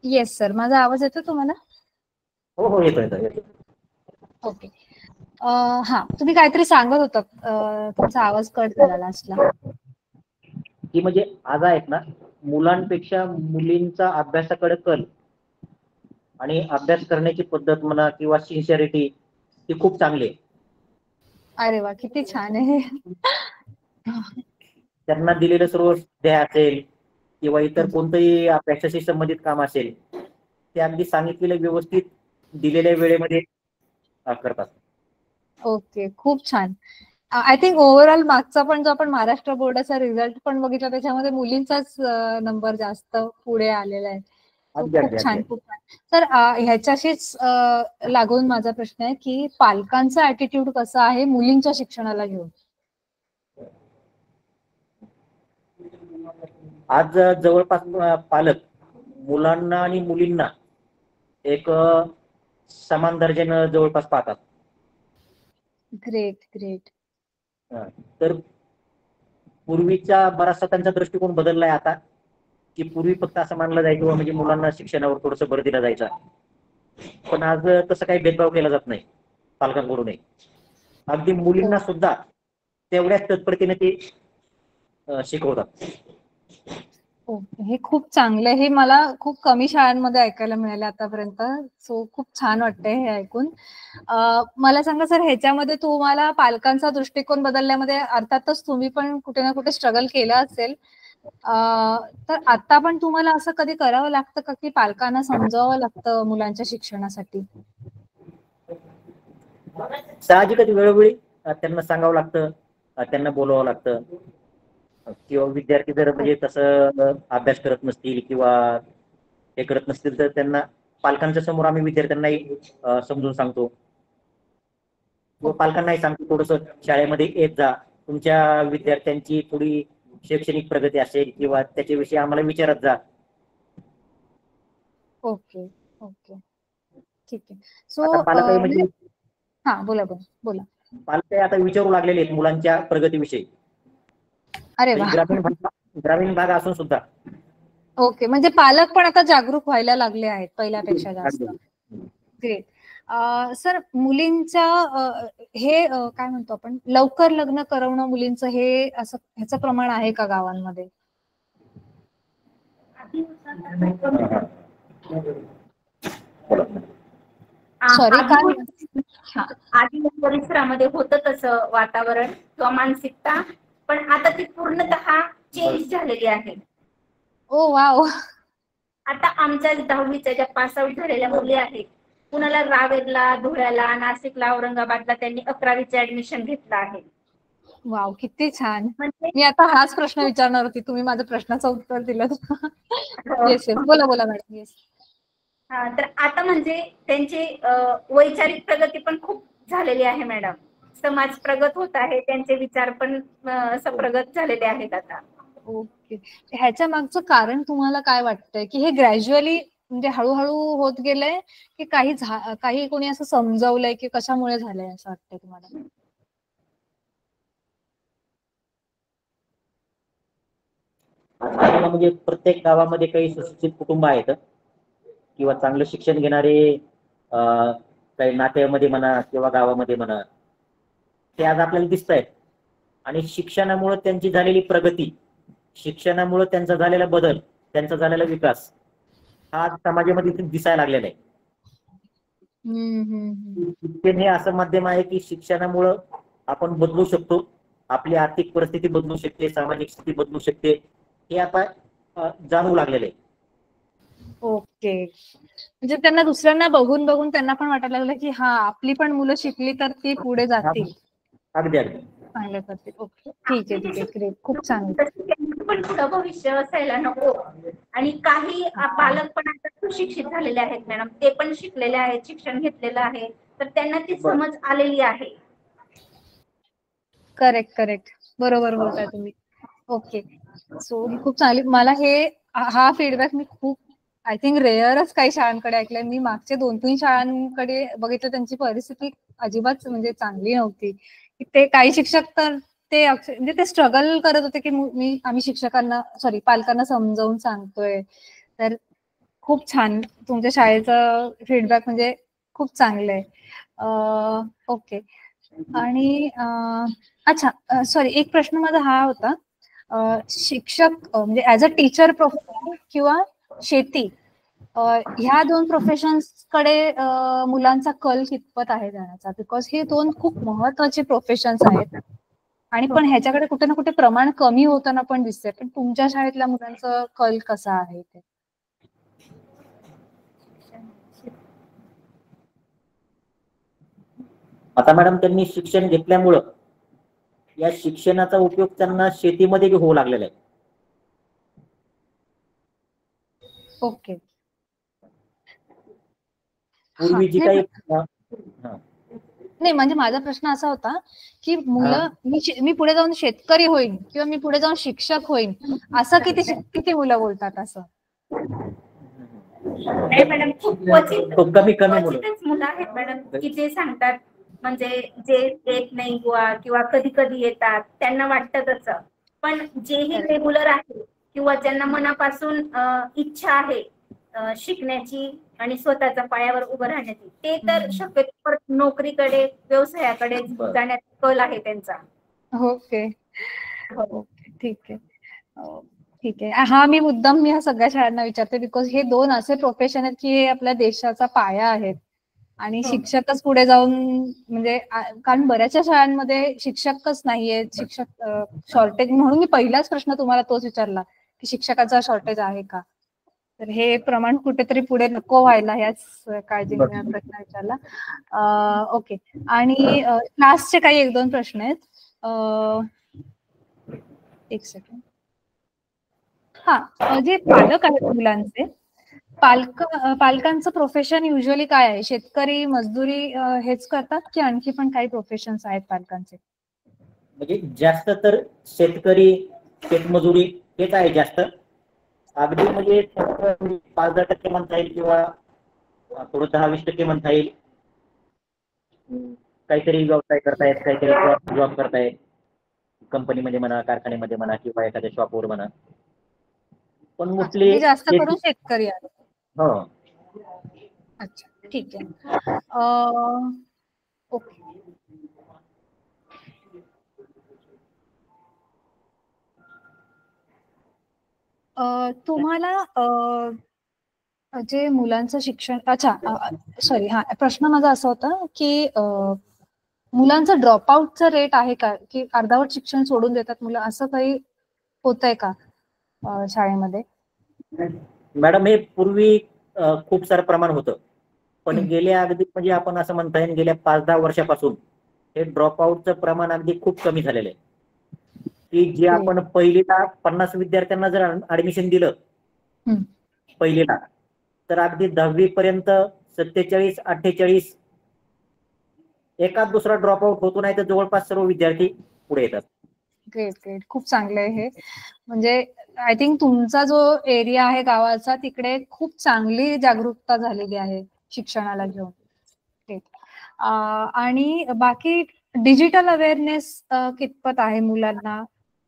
Speaker 1: येस सर, माझा आवाज येतो तुम्हाला?
Speaker 3: हो हो, येतो.
Speaker 1: ओके. हा, तुम्ही काहीतरी सांगत होता, तुमचा आवाज कट झाला लास्टला.
Speaker 3: की म्हणजे आज आहेत ना, मुलांपेक्षा मुलींचा अभ्यासाकडे कल आणि अभ्यास करण्याची पद्धत म्हणा किंवा सिन्सिअरिटी ती खूप चांगली आहे.
Speaker 1: अरे वा, किती छान आहे.
Speaker 3: त्यांना दिलेलं सर्व ध्येय असेल किंवा इतर कोणतंही अभ्यासाशी संबंधित काम असेल, ते अगदी सांगितलेलं व्यवस्थित दिलेल्या वेळेमध्ये करतात.
Speaker 1: ओके, खूप छान. आय थिंक ओव्हरऑल मागचा पण जो आपण महाराष्ट्र बोर्डाचा रिझल्ट पण बघितला, त्याच्यामध्ये मुलींचाच नंबर जास्त पुढे आलेला आहे. खूप छान, खूप छान. तर ह्याच्याशीच लागून माझा प्रश्न आहे की पालकांचा ऍटिट्यूड कसा आहे मुलींच्या शिक्षणाला घेऊन?
Speaker 3: आज जवळपास पालक मुलांना आणि मुलींना एक समान दर्जाने जवळपास पाहतात.
Speaker 1: Great great.
Speaker 3: तर पूर्वीचा बराचसा त्यांचा दृष्टिकोन बदललाय आता, की पूर्वी फक्त असं मानलं जायचं म्हणजे मुलांना शिक्षणावर थोडस भर दिला जायचा, पण आज तसं काही भेदभाव केला जात नाही पालकांकडूनही. अगदी मुलींना सुद्धा तेवढ्याच तत्परतेने ते शिकवतात.
Speaker 1: हे खूप चांगलं. हे मला खूप कमी शाळांमध्ये ऐकायला मिळालं आतापर्यंत. सो खूप छान वाटतंय हे ऐकून. मला सांगा सर, ह्याच्यामध्ये तुम्हाला पालकांचा दृष्टिकोन बदलण्यामध्ये अर्थातच तुम्ही पण कुठे ना कुठे स्ट्रगल केलं असेल. तर आता पण तुम्हाला असं कधी करावं लागतं का की पालकांना समजावं लागतं मुलांच्या शिक्षणासाठी?
Speaker 3: साहजिकच वेळोवेळी त्यांना सांगावं लागतं, त्यांना बोलावं लागतं, किंवा विद्यार्थी जर म्हणजे तसं अभ्यास करत नसतील किंवा हे करत नसतील तर त्यांना पालकांच्या समोर आम्ही विद्यार्थ्यांनाही समजून सांगतो किंवा पालकांनाही सांगतो थोडस शाळेमध्ये येत जा, तुमच्या विद्यार्थ्यांची थोडी शैक्षणिक प्रगती असेल किंवा त्याच्याविषयी आम्हाला विचारत जा.
Speaker 1: ओके ओके, ठीक आहे. सो
Speaker 3: पालकही म्हणजे
Speaker 1: हा, बोला बोला बोला.
Speaker 3: पालक आता विचारू लागलेले आहेत मुलांच्या प्रगतीविषयी.
Speaker 1: अरे वा.
Speaker 3: ग्रामीण भाग असून सुद्धा.
Speaker 1: ओके, म्हणजे पालक पण आता जागरूक व्हायला लागले आहेत पहिल्यापेक्षा जास्त. ग्रेट. सर, मुलींच्या हे काय म्हणतो आपण, लवकर लग्न करवणं मुलींचं, हे असं ह्याचं प्रमाण आहे का गावांमध्ये? सॉरी, काय?
Speaker 2: आधी परिसरामध्ये होतं तसं वातावरण किंवा मानसिकता, पण आता ती पूर्णतः चेंज झालेली आहे.
Speaker 1: ओ वाव.
Speaker 2: आता आमच्या 10वीच्या ज्या पास आउट झालेल्या मुली आहेत, कुणाला रावेरला, धुळ्याला, नाशिकला, औरंगाबादला त्यांनी 11वीचं ऍडमिशन घेतलं आहे.
Speaker 1: वाव, किती छान.
Speaker 2: म्हणजे
Speaker 1: मी आता हाच प्रश्न विचारणार होती, तुम्ही माझ्या प्रश्नाचं उत्तर दिलं. येस येस, बोला बोला मॅडम. येस.
Speaker 2: तर आता म्हणजे त्यांची वैचारिक प्रगती पण खूप झालेली आहे मॅडम. समाज प्रगत होत आहे, त्यांचे विचार पण प्रगत झालेले आहेत आता.
Speaker 1: ओके. ह्याच्या मागचं कारण तुम्हाला काय वाटतंय की हे ग्रॅज्युअली म्हणजे हळूहळू होत गेलंय की काही कोणी असं समजवलंय की कशामुळे झालंय असं वाटतंय तुम्हाला?
Speaker 3: म्हणजे प्रत्येक गावामध्ये काही सुशिक्षित कुटुंब आहेत किंवा चांगलं शिक्षण घेणारे काही नात्यामध्ये म्हणा किंवा गावामध्ये म्हणा, ते आज आपल्याला दिसत आहेत. आणि शिक्षणामुळे त्यांची झालेली प्रगती, शिक्षणामुळे त्यांचा झालेला बदल, त्यांचा झालेला विकास हा समाजामध्ये दिसायला लागलेला आहे. शिक्षण हे असं माध्यम आहे की शिक्षणामुळे आपण बदलू शकतो, आपली आर्थिक परिस्थिती बदलू शकते, सामाजिक स्थिती बदलू शकते, हे आता जाणवू लागलेलं आहे.
Speaker 1: ओके, म्हणजे त्यांना दुसऱ्यांना बघून बघून त्यांना पण वाटायला लागलं की हा, आपली पण मुलं शिकली तर ती पुढे जातील,
Speaker 3: अगदी अगदी
Speaker 1: चांगलं करतील. ओके, ठीक आहे ठीक आहे, ग्रेट, खूप छान.
Speaker 2: पण पुढं भविष्य असायला नको. आणि काही पालक पण आता सुशिक्षित झालेले आहेत मॅडम, ते पण शिकलेले आहेत, शिक्षण घेतलेलं आहे, तर त्यांना ती समज आलेली आहे.
Speaker 1: करेक्ट करेक्ट, बरोबर बोलताय तुम्ही. ओके, सो ही खूप चांगली, मला हा फीडबॅक मी खूप आय थिंक रेअरच काही शाळांकडे ऐकलंय मी. मागचे 2-3 शाळांकडे बघितलं, त्यांची परिस्थिती अजिबात म्हणजे चांगली नव्हती. ते काही शिक्षक तर ते म्हणजे ते स्ट्रगल करत होते की आम्ही शिक्षकांना पालकांना समजावून सांगतोय. तर खूप छान तुमच्या शाळेचं फीडबॅक, म्हणजे खूप चांगलं आहे. ओके. आणि अच्छा, सॉरी, एक प्रश्न माझा हा होता, शिक्षक म्हणजे ऍज अ टीचर प्रोफेशन किंवा शेती, ह्या 2 प्रोफेशन्स कडे मुलांचा कल कितपत आहे जाण्याचा? बिकॉज हे 2 खूप महत्वाचे प्रोफेशन्स आहेत आणि पण ह्याच्याकडे कुठे ना कुठे प्रमाण कमी होताना पण दिसतंय. पण तुमच्या शाळेतल्या मुलांचा कल कसा आहे ते?
Speaker 3: आता मॅडम, त्यांनी शिक्षण घेतल्यामुळं या शिक्षणाचा उपयोग त्यांना शेतीमध्ये बी होऊ लागलेला आहे.
Speaker 1: ओके.
Speaker 3: पूर्वी जी काही
Speaker 1: नाही, म्हणजे माझा प्रश्न असा होता की मुलं, मी पुढे जाऊन शेतकरी होईन किंवा मी पुढे जाऊन शिक्षक होईन, असं किती मुलं बोलतात असं?
Speaker 2: नाही मॅडम, खूप क्वचितच मुलं आहेत मॅडम की जे सांगतात, म्हणजे जे येत नाही किंवा कधी कधी येतात, त्यांना वाटतं तसं. पण जेही रेग्युलर आहे किंवा ज्यांना मनापासून इच्छा आहे शिकण्याची आणि स्वतःच्या पायावर उभं राहण्याची, ते तर शक्यतो नोकरीकडे, व्यवसायाकडे जाण्याचा कल आहे त्यांचा.
Speaker 1: ओके. ठीक आहे. ठीक आहे. हा, मी मुद्दाम ह्या सगळ्या शाळांना विचारते बिकॉज हे 2 असे प्रोफेशन आहेत की हे आपल्या देशाचा पाया आहेत आणि शिक्षकच पुढे जाऊन, म्हणजे कारण बऱ्याचशा शाळांमध्ये शिक्षकच नाहीये, शिक्षक शॉर्टेज, म्हणून मी पहिलाच प्रश्न तुम्हाला तोच विचारला की शिक्षकाचा शॉर्टेज आहे का. तर हे प्रमाण कुठेतरी पुढे नको व्हायला, ह्याच काळजीने प्रश्न विचारला. ओके. आणि लास्टचे काही 1-2 प्रश्न आहेत. एक सेकंड. हा, जे पालक आहेत मुलांचे, पालकांचं प्रोफेशन युजली काय आहे? शेतकरी, मजदुरी हेच करतात की आणखी पण काही प्रोफेशन्स आहेत पालकांचे?
Speaker 3: म्हणजे जास्त तर शेतकरी, शेतमजुरी हेच आहे जास्त. अगदी म्हणजे 5-10% म्हणता येईल किंवा थोडं 10-20% म्हणता येईल. काहीतरी व्यवसाय करतायत, काहीतरी जॉब करतायत, कंपनीमध्ये म्हणा, कारखान्यामध्ये म्हणा, किंवा एखाद्या शॉपवर म्हणा. पण मोस्टली
Speaker 1: जास्त करून शेतकरी आहेत.
Speaker 3: हो.
Speaker 1: अच्छा, ठीक आहे. ओके. तुम्हाला जे मुलांचं शिक्षण, अच्छा, सॉरी, हा प्रश्न माझा असा होता की मुलांचं ड्रॉपआउटचं रेट आहे का, की अर्धवट शिक्षण सोडून देतात मुलं, असं काही होतंय का शाळेमध्ये?
Speaker 3: मॅडम, हे पूर्वी खूप सारं प्रमाण होतं, पण गेल्या अगदी म्हणजे आपण असं म्हणता येईल गेल्या 5-10 वर्षापासून हे ड्रॉपआउटचं प्रमाण अगदी खूप कमी झालेलं आहे. की जे आपण पहिलीला 50 विद्यार्थ्यांना जर ऍडमिशन दिलं पहिलीला, तर अगदी 10वी पर्यंत 47-48 एकाच दुसरा ड्रॉपआउट होतो, नाही तर जवळपास सर्व विद्यार्थी पुढे येतात.
Speaker 1: ग्रेट. खूप चांगलं आहे हे. म्हणजे आय थिंक तुमचा जो एरिया आहे गावाचा, तिकडे खूप चांगली जागरूकता झालेली आहे शिक्षणाला घेऊन. ग्रेट. आणि बाकी डिजिटल अवेअरनेस कितपत आहे मुलांना?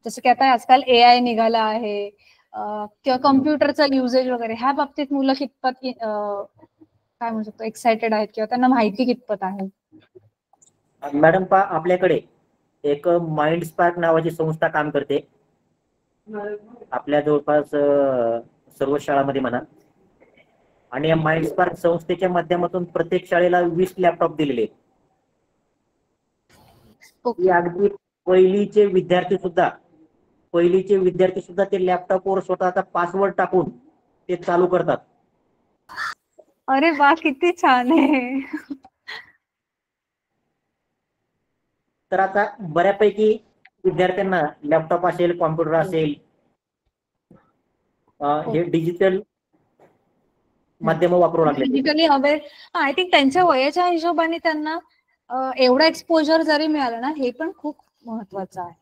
Speaker 1: जसं की आता आजकाल AI निघाला आहे किंवा कम्प्युटरचा युजेज वगैरे, ह्या बाबतीत मुलं कितपत काय म्हणू शकतो, एक्साइटेड आहेत किंवा त्यांना माहिती कितपत आहे?
Speaker 3: मॅडम, आपल्याकडे एक माइंड स्पार्क नावाची संस्था काम करते आपल्या जवळपास सर्व शाळांमध्ये म्हणा. आणि या माइंड स्पार्क संस्थेच्या माध्यमातून प्रत्येक शाळेला 20 लॅपटॉप दिलेले आहेत. अगदी पहिलीचे विद्यार्थी सुद्धा ते लॅपटॉपवर स्वतःचा पासवर्ड टाकून ते चालू करतात.
Speaker 1: अरे वा, किती छान आहे.
Speaker 3: तर आता बऱ्यापैकी विद्यार्थ्यांना लॅपटॉप असेल, कॉम्प्युटर असेल, हे डिजिटल माध्यम वापरू लागले.
Speaker 1: डिजिटली अवेअर, आय थिंक त्यांच्या वयाच्या हिशोबाने त्यांना एवढा एक्सपोजर जरी मिळालं ना, हे पण खूप महत्वाचं आहे.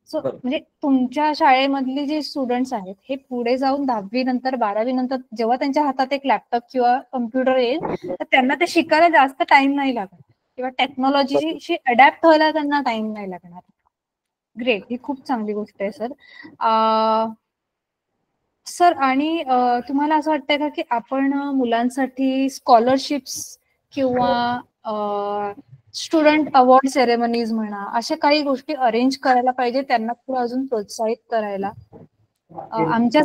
Speaker 1: सो म्हणजे तुमच्या शाळेमधले जे स्टुडंट्स आहेत हे पुढे जाऊन 10वी नंतर 12वी नंतर जेव्हा त्यांच्या हातात एक लॅपटॉप किंवा कम्प्युटर येईल तर त्यांना ते शिकायला जास्त टाइम नाही लागणार किंवा टेक्नॉलॉजीशी अडॅप्ट व्हायला त्यांना टाइम नाही लागणार. ग्रेट, ही खूप चांगली गोष्ट आहे सर. सर आणि तुम्हाला असं वाटतंय का की आपण मुलांसाठी स्कॉलरशिप्स किंवा स्टुडंट अवॉर्ड सेरेमनीज म्हणा अशा काही गोष्टी अरेंज करायला पाहिजे त्यांना पुढे अजून प्रोत्साहित करायला? आमच्या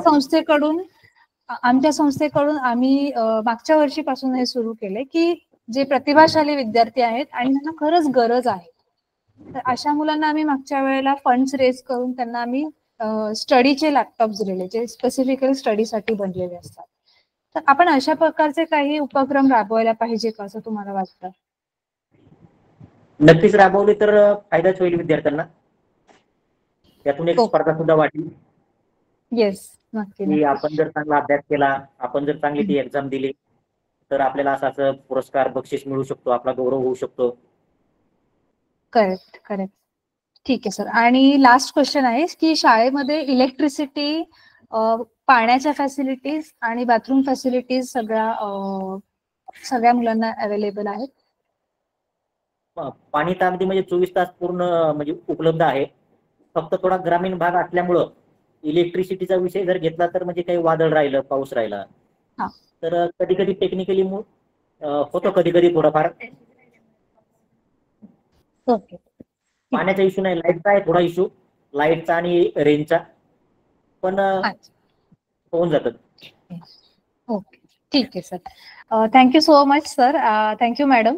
Speaker 1: संस्थेकडून आम्ही मागच्या वर्षीपासून हे सुरू केले की जे प्रतिभाशाली विद्यार्थी आहेत आणि त्यांना खरंच गरज आहे तर अशा मुलांना आम्ही मागच्या वेळेला फंड्स रेज करून त्यांना आम्ही स्टडीचे लॅपटॉप्स दिलेले जे स्पेसिफिकली स्टडीसाठी बनलेले असतात. तर आपण अशा प्रकारचे काही उपक्रम राबवायला पाहिजे का असं तुम्हाला वाटतं?
Speaker 3: नक्कीच राबवले तर फायदाच होईल विद्यार्थ्यांना. त्यातून एक स्पर्धा सुद्धा वाढली.
Speaker 1: येस, नक्की.
Speaker 3: आपण जर चांगला अभ्यास केला, आपण जर चांगली ती एक्झाम दिली तर आपल्याला असं पुरस्कार बक्षीस मिळू शकतो, आपला गौरव होऊ शकतो.
Speaker 1: करेक्ट. ठीक आहे सर. आणि लास्ट क्वेश्चन आहे की शाळेमध्ये इलेक्ट्रिसिटी, पाण्याच्या फॅसिलिटीज आणि बाथरूम फॅसिलिटीज सगळ्या मुलांना अवेलेबल आहेत?
Speaker 3: पाणी तर अगदी म्हणजे 24 तास पूर्ण म्हणजे उपलब्ध आहे. फक्त थोडा ग्रामीण भाग असल्यामुळं इलेक्ट्रिसिटीचा विषय जर घेतला तर म्हणजे काही वादळ राहिलं, पाऊस राहिला तर कधी कधी टेक्निकली होतो, कधी कधी थोडाफार.
Speaker 1: ओके.
Speaker 3: पाण्याचा इश्यू नाही, लाईटचा आहे थोडा इश्यू, लाईटचा आणि रेंजचा, पण होऊन जातात.
Speaker 1: ओके, ठीक आहे sir. Thank you so much sir. Thank you madam.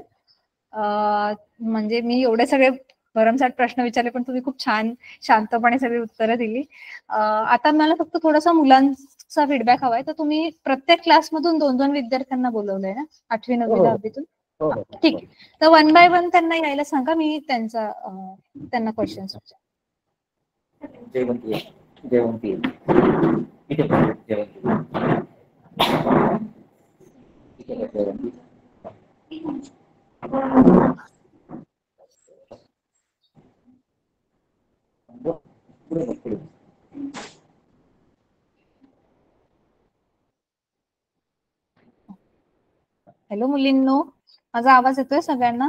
Speaker 1: म्हणजे मी एवढे सगळे भरमसाठ प्रश्न विचारले पण तुम्ही खूप छान शांतपणे सगळी उत्तरं दिली. आता मला फक्त थोडासा मुलांचा फीडबॅक हवाय. तर तुम्ही प्रत्येक क्लासमधून 2-2 विद्यार्थ्यांना बोलवलंय ना 8वी 9वी 10वीतून? ठीक आहे. तर 1 बाय 1 त्यांना यायला सांगा, मी त्यांना क्वेश्चन्स विचार.
Speaker 3: जयवंती
Speaker 1: हॅलो मुलींनो, माझा आवाज येतोय सगळ्यांना?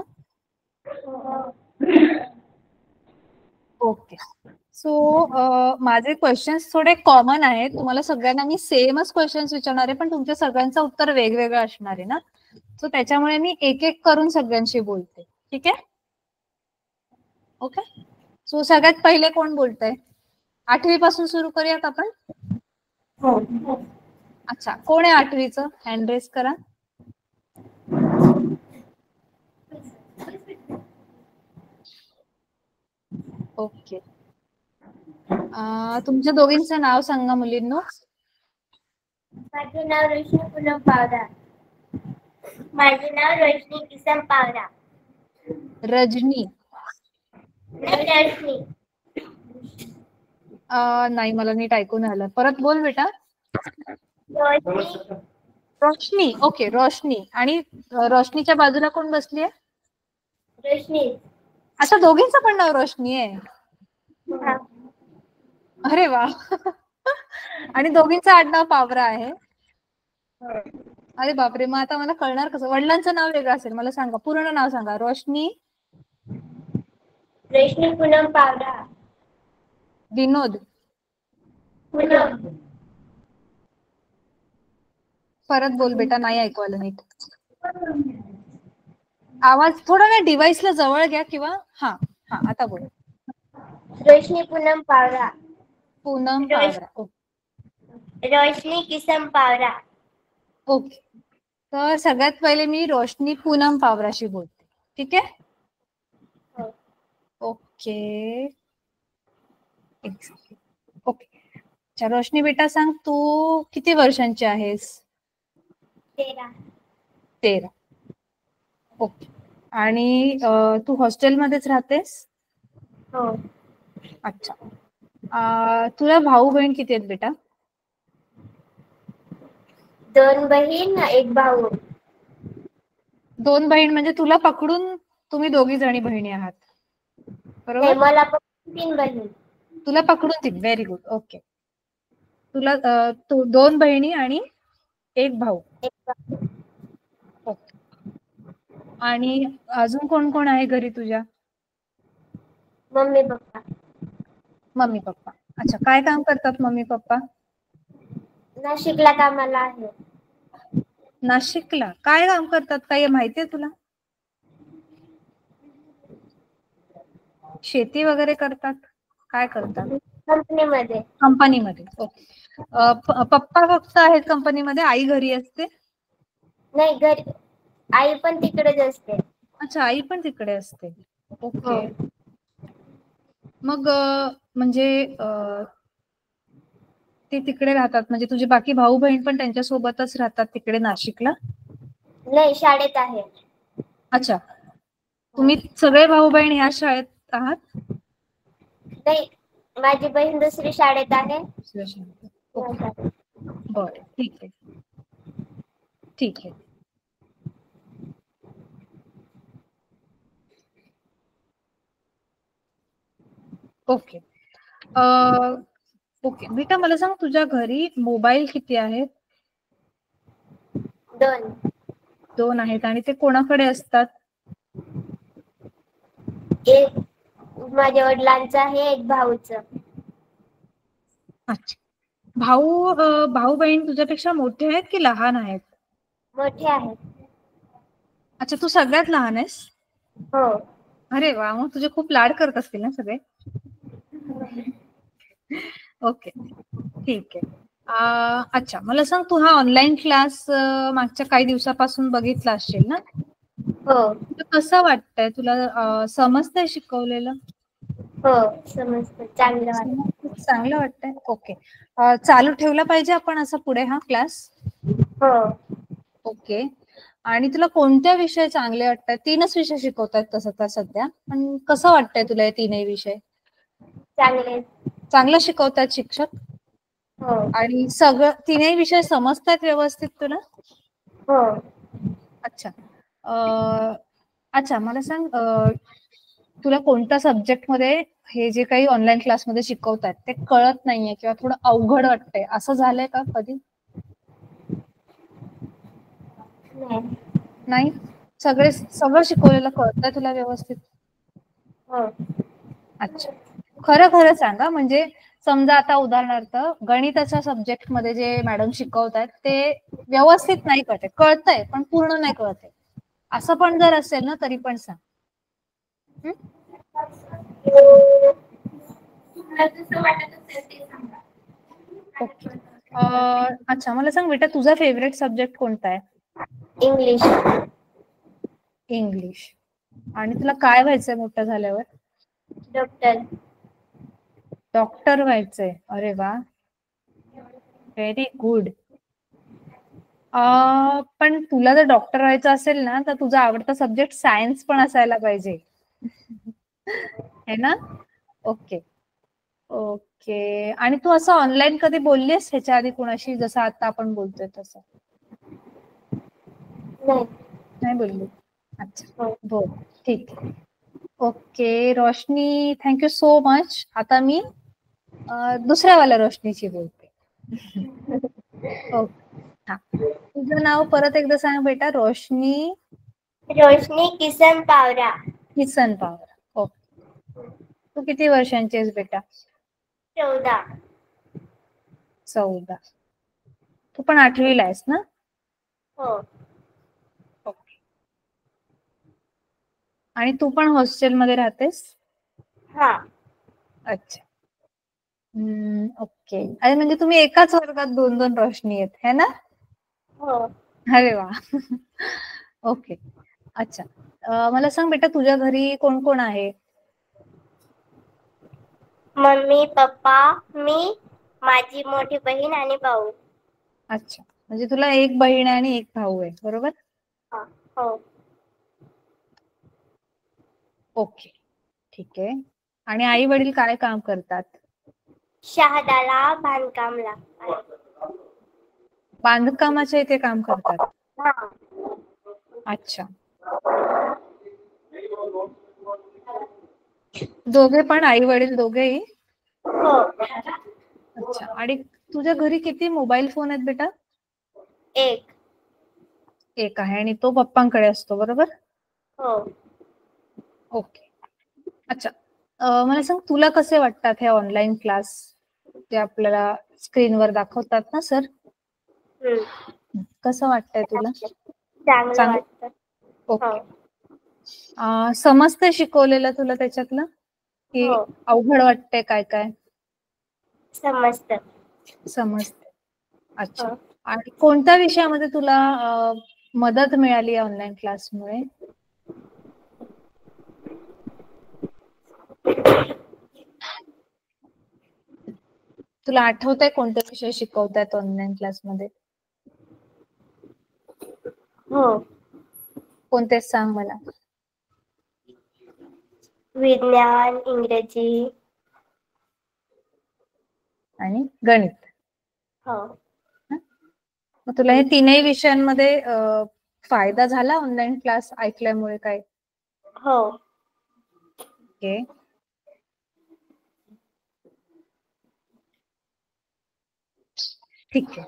Speaker 1: ओके. सो माझे क्वेश्चन्स थोडे कॉमन आहेत. तुम्हाला सगळ्यांना मी सेमच क्वेश्चन्स विचारणार आहे पण तुमच्या सगळ्यांचं उत्तर वेगवेगळं असणार आहे ना. सो त्याच्यामुळे मी एक एक करून सगळ्यांशी बोलते. ठीक आहे? ओके. सो सगळ्यात पहिले कोण बोलतंय? 8वी पासून सुरू करूयात आपण? अच्छा, कोण आहे 8वीचं? हँड रेस करा. ओके. तुमच्या दोघींचं नाव सांगा मुलींनो.
Speaker 4: माझे नाव रोशनी पूनम पावरा. माझे नाव रोशनी किसन पावरा.
Speaker 1: रजनी.
Speaker 4: रोशनी.
Speaker 1: नाही, मला नीट ऐकून आलं. परत बोल बेटा.
Speaker 4: रोशनी.
Speaker 1: रोशनी. ओके, रोशनी. आणि रोशनीच्या बाजूला कोण बसली आहे?
Speaker 4: रोशनी.
Speaker 1: अच्छा, दोघींचं पण नाव रोशनी आहे? अरे वा. आणि दोघींचं आडनाव पावरा आहे? अरे बापरे, मग आता मला कळणार कसं? वडिलांचं नाव वेगळं असेल. मला सांगा, पूर्ण नाव सांगा. रोशनी
Speaker 4: पूनम पावरा.
Speaker 1: विनोद.
Speaker 4: पूनम.
Speaker 1: परत बोल बेटा, नाही ऐकू आलं नीट. आवाज थोडा ना डिव्हाइसला जवळ घ्या किंवा हा आता बोल.
Speaker 4: रोशनी पूनम पावरा.
Speaker 1: पूनम पावरा.
Speaker 4: रोशनी किसन पावरा.
Speaker 1: ओके. तर सगळ्यात पहिले मी रोशनी पूनम पावराशी बोलते. ठीक आहे? ओके. ओके. अच्छा, रोशनी बेटा सांग, तू किती वर्षांची आहेस? 13. ओके. आणि तू हॉस्टेलमध्येच राहतेस?
Speaker 4: हो.
Speaker 1: अच्छा. तुला भाऊ बहीण किती आहेत बेटा?
Speaker 4: 2 बहीण 1 भाऊ.
Speaker 1: 2 बहीण म्हणजे तुला पकडून तुम्ही दोघी जणी बहिणी आहात, बरोबर?
Speaker 4: मला पण 3 बहीण.
Speaker 1: तुला पकडून ती. Very good. ओके. तुला 2 बहिणी आणि 1 भाऊ.
Speaker 4: एक भाऊ.
Speaker 1: ओके. आणि अजून कोण कोण आहे घरी तुझ्या?
Speaker 4: Mummy papa.
Speaker 1: Mummy papa. अच्छा, काय काम करतात मम्मी पप्पा?
Speaker 4: नाशिकला कामाला आहे.
Speaker 1: नाशिकला काय काम करतात, काही माहितीये तुला? शेती वगैरे करतात, काय करतात?
Speaker 4: कंपनीमध्ये.
Speaker 1: कंपनीमध्ये. ओके. पप्पा फक्त आहेत कंपनीमध्ये, आई घरी असते?
Speaker 4: नाही, घरी आई पण तिकडेच असते.
Speaker 1: अच्छा, आई पण तिकडे असते. ओके.
Speaker 4: हो.
Speaker 1: मग म्हणजे ते तिकडे राहतात, म्हणजे तुझे बाकी भाऊ बहीण पण त्यांच्या सोबतच राहतात तिकडे नाशिकला?
Speaker 4: नाही, शाळेत आहे.
Speaker 1: अच्छा, तुम्ही सगळे भाऊ बहीण ह्या शाळेत आहात?
Speaker 4: नाही, माझी बहीण दुसरी शाळेत आहे.
Speaker 1: ओके. बरं, ठीक आहे. ठीक आहे. ओके. ओके बेटा, मला सांग तुझ्या घरी मोबाईल किती आहेत?
Speaker 4: 2.
Speaker 1: 2 आहेत. आणि ते कोणाकडे असतात?
Speaker 4: एक माझ्या वडिलांचं आहे, एक भाऊचं.
Speaker 1: अच्छा, भाऊ बहीण तुझ्यापेक्षा मोठे आहेत की लहान आहेत?
Speaker 4: मोठे आहेत.
Speaker 1: अच्छा, तू सगळ्यात लहान आहेस?
Speaker 4: हो.
Speaker 1: अरे वा, मग तुझे खूप लाड करत असतील ना सगळे? ओके, ठीक आहे. अच्छा, मला सांग तू हा ऑनलाईन क्लास मागच्या काही दिवसापासून बघितला असशील ना?
Speaker 4: हो.
Speaker 1: कसं वाटतंय तुला? समजतंय शिकवलेलं?
Speaker 4: हो, समजतं. चांगलं वाटतं.
Speaker 1: चांगलं वाटतंय. ओके. चालू ठेवला पाहिजे आपण असं पुढे हा क्लास?
Speaker 4: हो.
Speaker 1: ओके. आणि तुला कोणत्या विषय चांगले वाटतात? 3च विषय शिकवतात तसं तर सध्या, पण कसं वाटतंय तुला हे 3ही विषय? चांगलं शिकवतात शिक्षक?
Speaker 4: हो.
Speaker 1: आणि सगळं 3ही विषय समजतात व्यवस्थित तुला?
Speaker 4: हो.
Speaker 1: अच्छा. अच्छा, मला सांग तुला कोणत्या सब्जेक्ट मध्ये हे जे काही ऑनलाईन क्लासमध्ये शिकवतात ते कळत नाहीये किंवा थोडं अवघड वाटतंय, असं झालंय का कधी? नाही, सगळं शिकवलेलं कळतंय तुला व्यवस्थित?
Speaker 4: हो.
Speaker 1: अच्छा, खरं खरं सांगा. म्हणजे समजा आता उदाहरणार्थ गणिताच्या सब्जेक्ट मध्ये जे मॅडम शिकवतात ते व्यवस्थित नाही कळतंय, कळतंय पण पूर्ण नाही कळतंय, असं पण जर असेल ना तरी पण सांग. ओके. अच्छा, मला सांग बेटा तुझा फेवरेट सब्जेक्ट कोणता आहे?
Speaker 4: इंग्लिश.
Speaker 1: इंग्लिश. आणि तुला काय व्हायचंय मोठं झाल्यावर?
Speaker 4: डॉक्टर.
Speaker 1: डॉक्टर व्हायचंय. अरे वा, व्हेरी गुड. पण तुला जर डॉक्टर व्हायचं असेल ना तर तुझा आवडता सब्जेक्ट सायन्स पण असायला पाहिजे, है ना? ओके. ओके. आणि तू असं ऑनलाईन कधी बोललीस ह्याच्या आधी कुणाशी, जसं आता आपण बोलतोय तसं? नाही बोलली. अच्छा, बरं, ठीक आहे. ओके रोशनी, थँक्यू सो मच. आता मी दुसऱ्यावाल्या रोशनीची बोलते. ओके. हा, तुझं नाव परत एकदा सांग बेटा. रोशनी
Speaker 4: किसन पावरा.
Speaker 1: किसन पावरा. ओके. तू किती वर्षांची आहेस बेटा?
Speaker 4: 14.
Speaker 1: 14. तू पण 8वीला आहेस ना?
Speaker 4: हो.
Speaker 1: ओके. आणि तू पण हॉस्टेलमध्ये राहतेस?
Speaker 4: हा.
Speaker 1: अच्छा. ओके. अरे म्हणजे तुम्ही एकाच वर्गात 2-2 रोशनी आहेत, है ना?
Speaker 4: हो.
Speaker 1: अरे वा. ओके. अच्छा, मला सांग बेटा तुझ्या घरी कोण कोण आहे?
Speaker 4: मम्मी, पप्पा, मी, माझी मोठी बहीण आणि भाऊ.
Speaker 1: अच्छा, म्हणजे तुला 1 बहीण आणि 1 भाऊ आहे, बरोबर?
Speaker 4: हो.
Speaker 1: ओके, ठीक आहे. आणि आई वडील काय काम करतात?
Speaker 4: शहादाला बांधकामला.
Speaker 1: बांधकामाच्या इथे काम करतात?
Speaker 4: हा.
Speaker 1: अच्छा. दोघे पण आई वडील दोघेही?
Speaker 4: हो.
Speaker 1: अच्छा. आणि तुझ्या घरी किती मोबाईल फोन आहेत बेटा?
Speaker 4: एक.
Speaker 1: एक आहे आणि तो पप्पांकडे असतो, बरोबर?
Speaker 4: हो.
Speaker 1: ओके. अच्छा. मला सांग, तुला कसे वाटतात हे ऑनलाईन क्लास जे आपल्याला स्क्रीनवर दाखवतात ना सर? कसं वाटतंय तुला?
Speaker 4: चांगलं
Speaker 1: चांगलं.
Speaker 4: वाटतं.
Speaker 1: ओके. समजतंय शिकवलेलं तुला त्याच्यातलं, की
Speaker 4: हो.
Speaker 1: अवघड वाटतंय काय काय?
Speaker 4: समजतं.
Speaker 1: समजतंय. अच्छा.
Speaker 4: हो.
Speaker 1: आणि कोणत्या विषयामध्ये तुला मदत मिळाली ऑनलाईन क्लासमुळे? तुला आठवतंय कोणते विषय शिकवतायत ऑनलाईन क्लासमध्ये?
Speaker 4: हो.
Speaker 1: कोणते सांग मला.
Speaker 4: विज्ञान, इंग्रजी.
Speaker 1: आणि गणित.
Speaker 4: हो.
Speaker 1: मग तुला हे तीनही विषयांमध्ये फायदा झाला ऑनलाईन क्लास ऐकल्यामुळे काय?
Speaker 4: हो.
Speaker 1: ओके. ठीक आहे.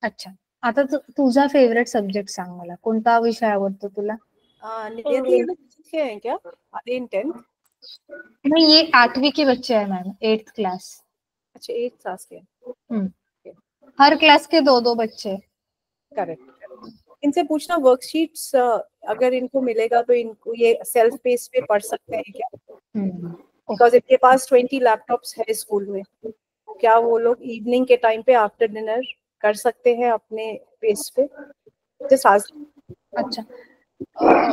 Speaker 1: अच्छा. आता तुझा फेवरेट सब्जेक्ट सांग मला. कोणता विषय आवडतो तुला?
Speaker 5: नियति ये लोग सीखे हैं क्या? Are in 10th?
Speaker 1: नहीं, ये 8वीं के बच्चे हैं मैम, 8th क्लास.
Speaker 5: अच्छा 8th क्लास के.
Speaker 1: हर क्लास के 2-2 बच्चे.
Speaker 5: करेक्ट. इनसे पूछना वर्कशीट्स अगर इनको मिलेगा तो इनको ये सेल्फ पेस पे पढ़ सकते हैं क्या? बिकॉज इनके पास 20 लैपटॉप्स है स्कूल में. क्या वो लोग इवनिंग के टाइम पे आफ्टर डिनर कर सकते हैं अपने पेस पे? Just ask.
Speaker 1: अच्छा.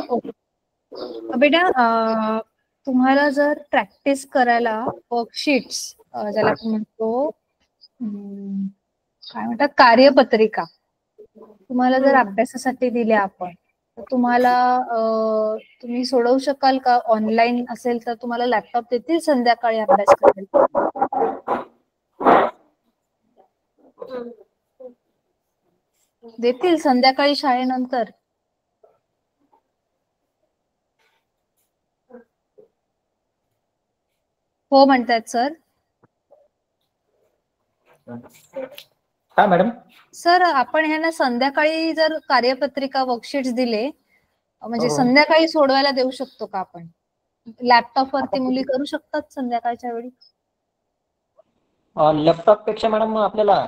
Speaker 1: ओके. बेटा, तुम्हाला जर प्रॅक्टिस करायला वर्कशीट्स, ज्याला आपण म्हणतो काय म्हणतात, कार्यपत्रिका, तुम्हाला जर अभ्यासासाठी दिल्या आपण, तर तुम्हाला तुम्ही सोडवू शकाल का? ऑनलाईन असेल तर तुम्हाला लॅपटॉप देतील संध्याकाळी अभ्यास करायला? देतील संध्याकाळी शाळेनंतर? हो म्हणतात सर.
Speaker 3: हा मॅडम.
Speaker 1: सर, आपण ह्यांना संध्याकाळी जर कार्यपत्रिका वर्कशीट्स दिले, म्हणजे संध्याकाळी सोडवायला देऊ शकतो का आपण? लॅपटॉप वरती मुली करू शकतात संध्याकाळच्या वेळी?
Speaker 3: लॅपटॉप पेक्षा मॅडम आपल्याला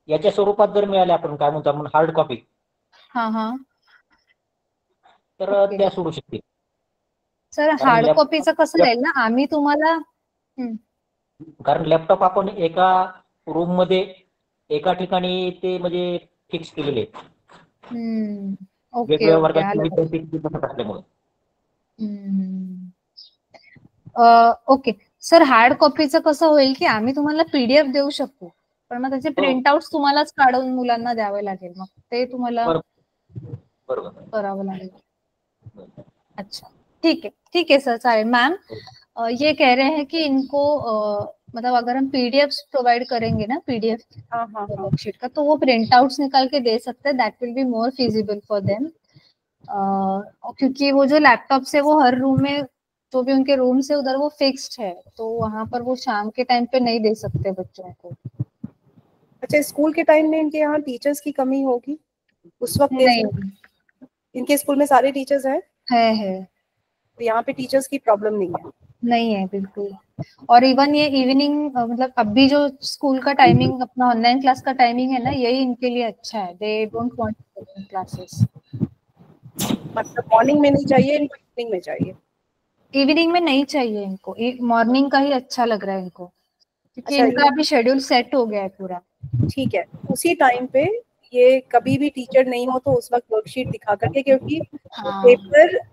Speaker 3: याच्या स्वरूपात जर मिळाले, आपण काय म्हणतो आपण हार्ड कॉपी, तर त्या सोडू शकते.
Speaker 1: सर, हार्ड कॉपीचं कसं राहील ना, आम्ही तुम्हाला,
Speaker 3: कारण लॅपटॉप आपण एका रूम मध्ये एका ठिकाणी ते म्हणजे फिक्स केलेले आहेत. वेगवेगळ्या वर्गाचे विद्यार्थी बसत असल्यामुळे.
Speaker 1: ओके. सर, हार्ड कॉपीचं कसं होईल की आम्ही तुम्हाला पीडीएफ देऊ शकतो, पण मग त्याचे प्रिंटआउट तुम्हालाच काढून मुलांना द्यावे लागेल, मग ते तुम्हाला करावं लागेल. अच्छा, ठीक है सर, चालेल. मैम, ये कह रहे हैं कि इनको मतलब अगर हम पीडीएफ प्रोवाइड करेंगे ना, पीडीएफ वर्कशीट का, तो वो प्रिंट आउट्स निकाल के दे सकते हैं. That will be more feasible for them, क्योंकि वो जो लैपटॉप से वो हर रूम में, जो भी उनके रूम से उधर वो फिक्स्ड है, तो वहां पर वो शाम के टाइम पे नहीं दे सकते बच्चों को.
Speaker 5: अच्छा, स्कूल के टाइम में इनके यहाँ टीचर्स की कमी होगी उस वक्त?
Speaker 1: नहीं,
Speaker 5: इनके स्कूल में सारे टीचर्स हैं?
Speaker 1: है.
Speaker 5: तो यहाँ पे टीचर्स की प्रॉब्लम नहीं है
Speaker 1: बिल्कुल. और इवन ये इवनिंग, मतलब अभी जो स्कूल का टाइमिंग, अपना ऑनलाइन क्लास का टाइमिंग है ना, यही इनके लिए अच्छा है. They don't want classes.
Speaker 5: मतलब मॉर्निंग में नहीं चाहिए इनको, इवनिंग में चाहिए?
Speaker 1: इवनिंग में नहीं चाहिए इनको, मॉर्निंग का ही अच्छा लग रहा है इनको, क्योंकि
Speaker 5: अच्छा,
Speaker 1: इनका अभी शेड्यूल सेट हो गया है पूरा.
Speaker 5: ठीक है. उसी टाइम पे ये कभी भी टीचर नहीं हो तो उस वक्त वर्कशीट दिखा करके, क्योंकि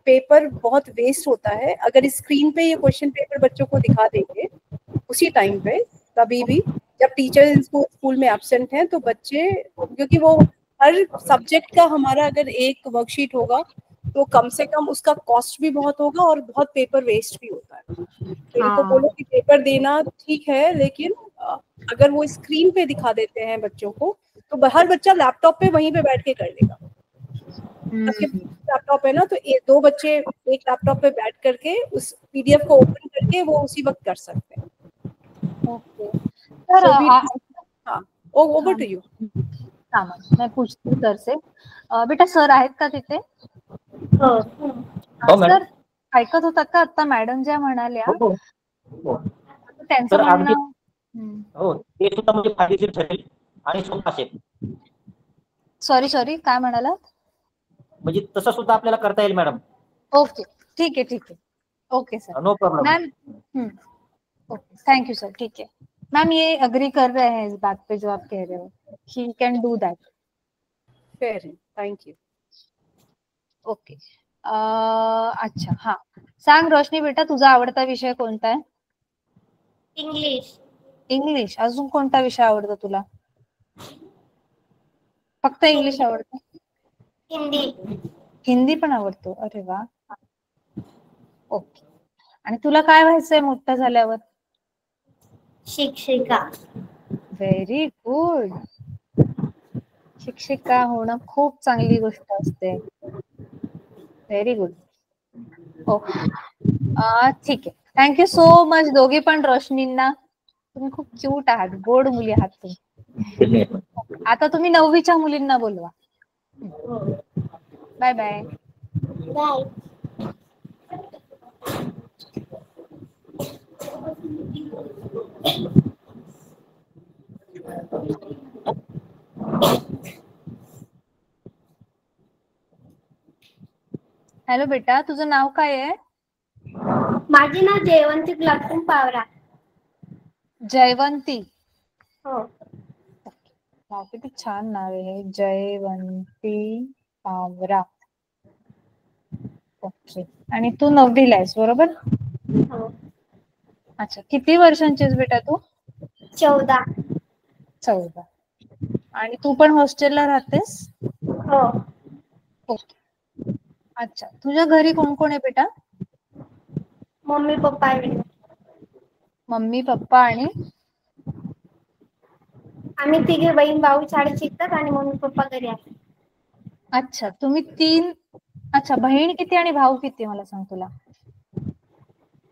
Speaker 5: पेपर बहुत वेस्ट होता है. अगर स्क्रीन पे ये क्वेश्चन पेपर बच्चों को दिखा देंगे उसी टाइम पे, कभी भी जब टीचर स्कूल में एब्सेंट हैं, तो बच्चे, क्योंकि वो हर सब्जेक्ट का हमारा अगर एक वर्कशीट होगा तो कम से कम उसका कॉस्ट भी बहुत होगा और बहुत पेपर वेस्ट भी होता है. तो इनको बोलो कि पेपर देना ठीक है, लेकिन अगर वो स्क्रीन पे दिखा देते हैं बच्चों को, तो हर बच्चा लैपटॉप पे वहीं पे बैठ के कर लेगा. लैपटॉप है ना, तो दो बच्चे एक लैपटॉप पे बैठ करके उस पीडीएफ को ओपन करके करके वो उसी वक्त कर सकते हैं।
Speaker 1: ओके तर
Speaker 5: So हाँ, ओवर टू यू।
Speaker 1: मैं पूछती हूँ सर से। बेटा सर आहेत का तिथे?
Speaker 2: हो.
Speaker 1: सर ऐकत होतात का आता मॅडम ज्या म्हणाल्या
Speaker 3: हो, हो.
Speaker 1: त्यांचं
Speaker 3: तर
Speaker 1: म्हणणं?
Speaker 3: हो, ते सुद्धा म्हणजे फायदेशीर ठरेल आणि सोपं असेल.
Speaker 1: सॉरी काय म्हणालात?
Speaker 3: म्हणजे तसं सुद्धा आपल्याला करता येईल मॅडम.
Speaker 1: ओके ठीक आहे. Okay sir.
Speaker 3: No problem
Speaker 1: ma'am okay thank you sir, ठीक है मैम, ये अग्री कर रहे हैं इस बात पे जो आप कह रहे हो, he can do that.
Speaker 5: Fair है, थैंक यू.
Speaker 1: ओके अच्छा हाँ, सांग रोशनी बेटा तुझा आवडता विषय कोणता आहे?
Speaker 4: इंग्लिश.
Speaker 1: इंग्लिश. अजून कोणता विषय आवडतो तुला? फक्त इंग्लिश आवडतं?
Speaker 4: हिंदी.
Speaker 1: हिंदी पण आवडतो? अरे वा. ओके. आणि तुला काय व्हायचंय मोठं झाल्यावर?
Speaker 4: शिक्षिका.
Speaker 1: Very good. शिक्षिका होणं खूप चांगली गोष्ट असते. Very good. ओके ठीक आहे. थँक्यू सो मच दोघी पण रोशनींना. तुम्ही खूप क्यूट आहात, गोड मुली आहात तुम्ही. आता तुम्ही 9वीच्या मुलींना बोलवा. Bye bye.
Speaker 4: बाय.
Speaker 1: हॅलो बेटा, तुझं नाव काय आहे?
Speaker 2: माझे नाव जयवंती लक्ष्मण पावरा.
Speaker 1: जयवंती.
Speaker 2: हो.
Speaker 1: वाव, किती छान नाव आहे, जयवंती पावरा. ओके. आणि तू 9वीला आहेस बरोबर?
Speaker 2: हो.
Speaker 1: अच्छा, किती वर्षांची आहेस बेटा तू?
Speaker 2: 14.
Speaker 1: 14. आणि तू पण हॉस्टेलला राहतेस?
Speaker 2: हो.
Speaker 1: ओके. अच्छा, तुझ्या घरी कोण कोण आहे बेटा?
Speaker 2: मम्मी पप्पा आहे.
Speaker 1: मम्मी पप्पा आणि
Speaker 2: आम्ही तिघे बहीण भाऊ शाळेत शिकतात आणि मम्मी पप्पा घरी आहेत.
Speaker 1: अच्छा, तुम्ही 3. अच्छा, बहीण किती आणि भाऊ किती मला सांग तुला?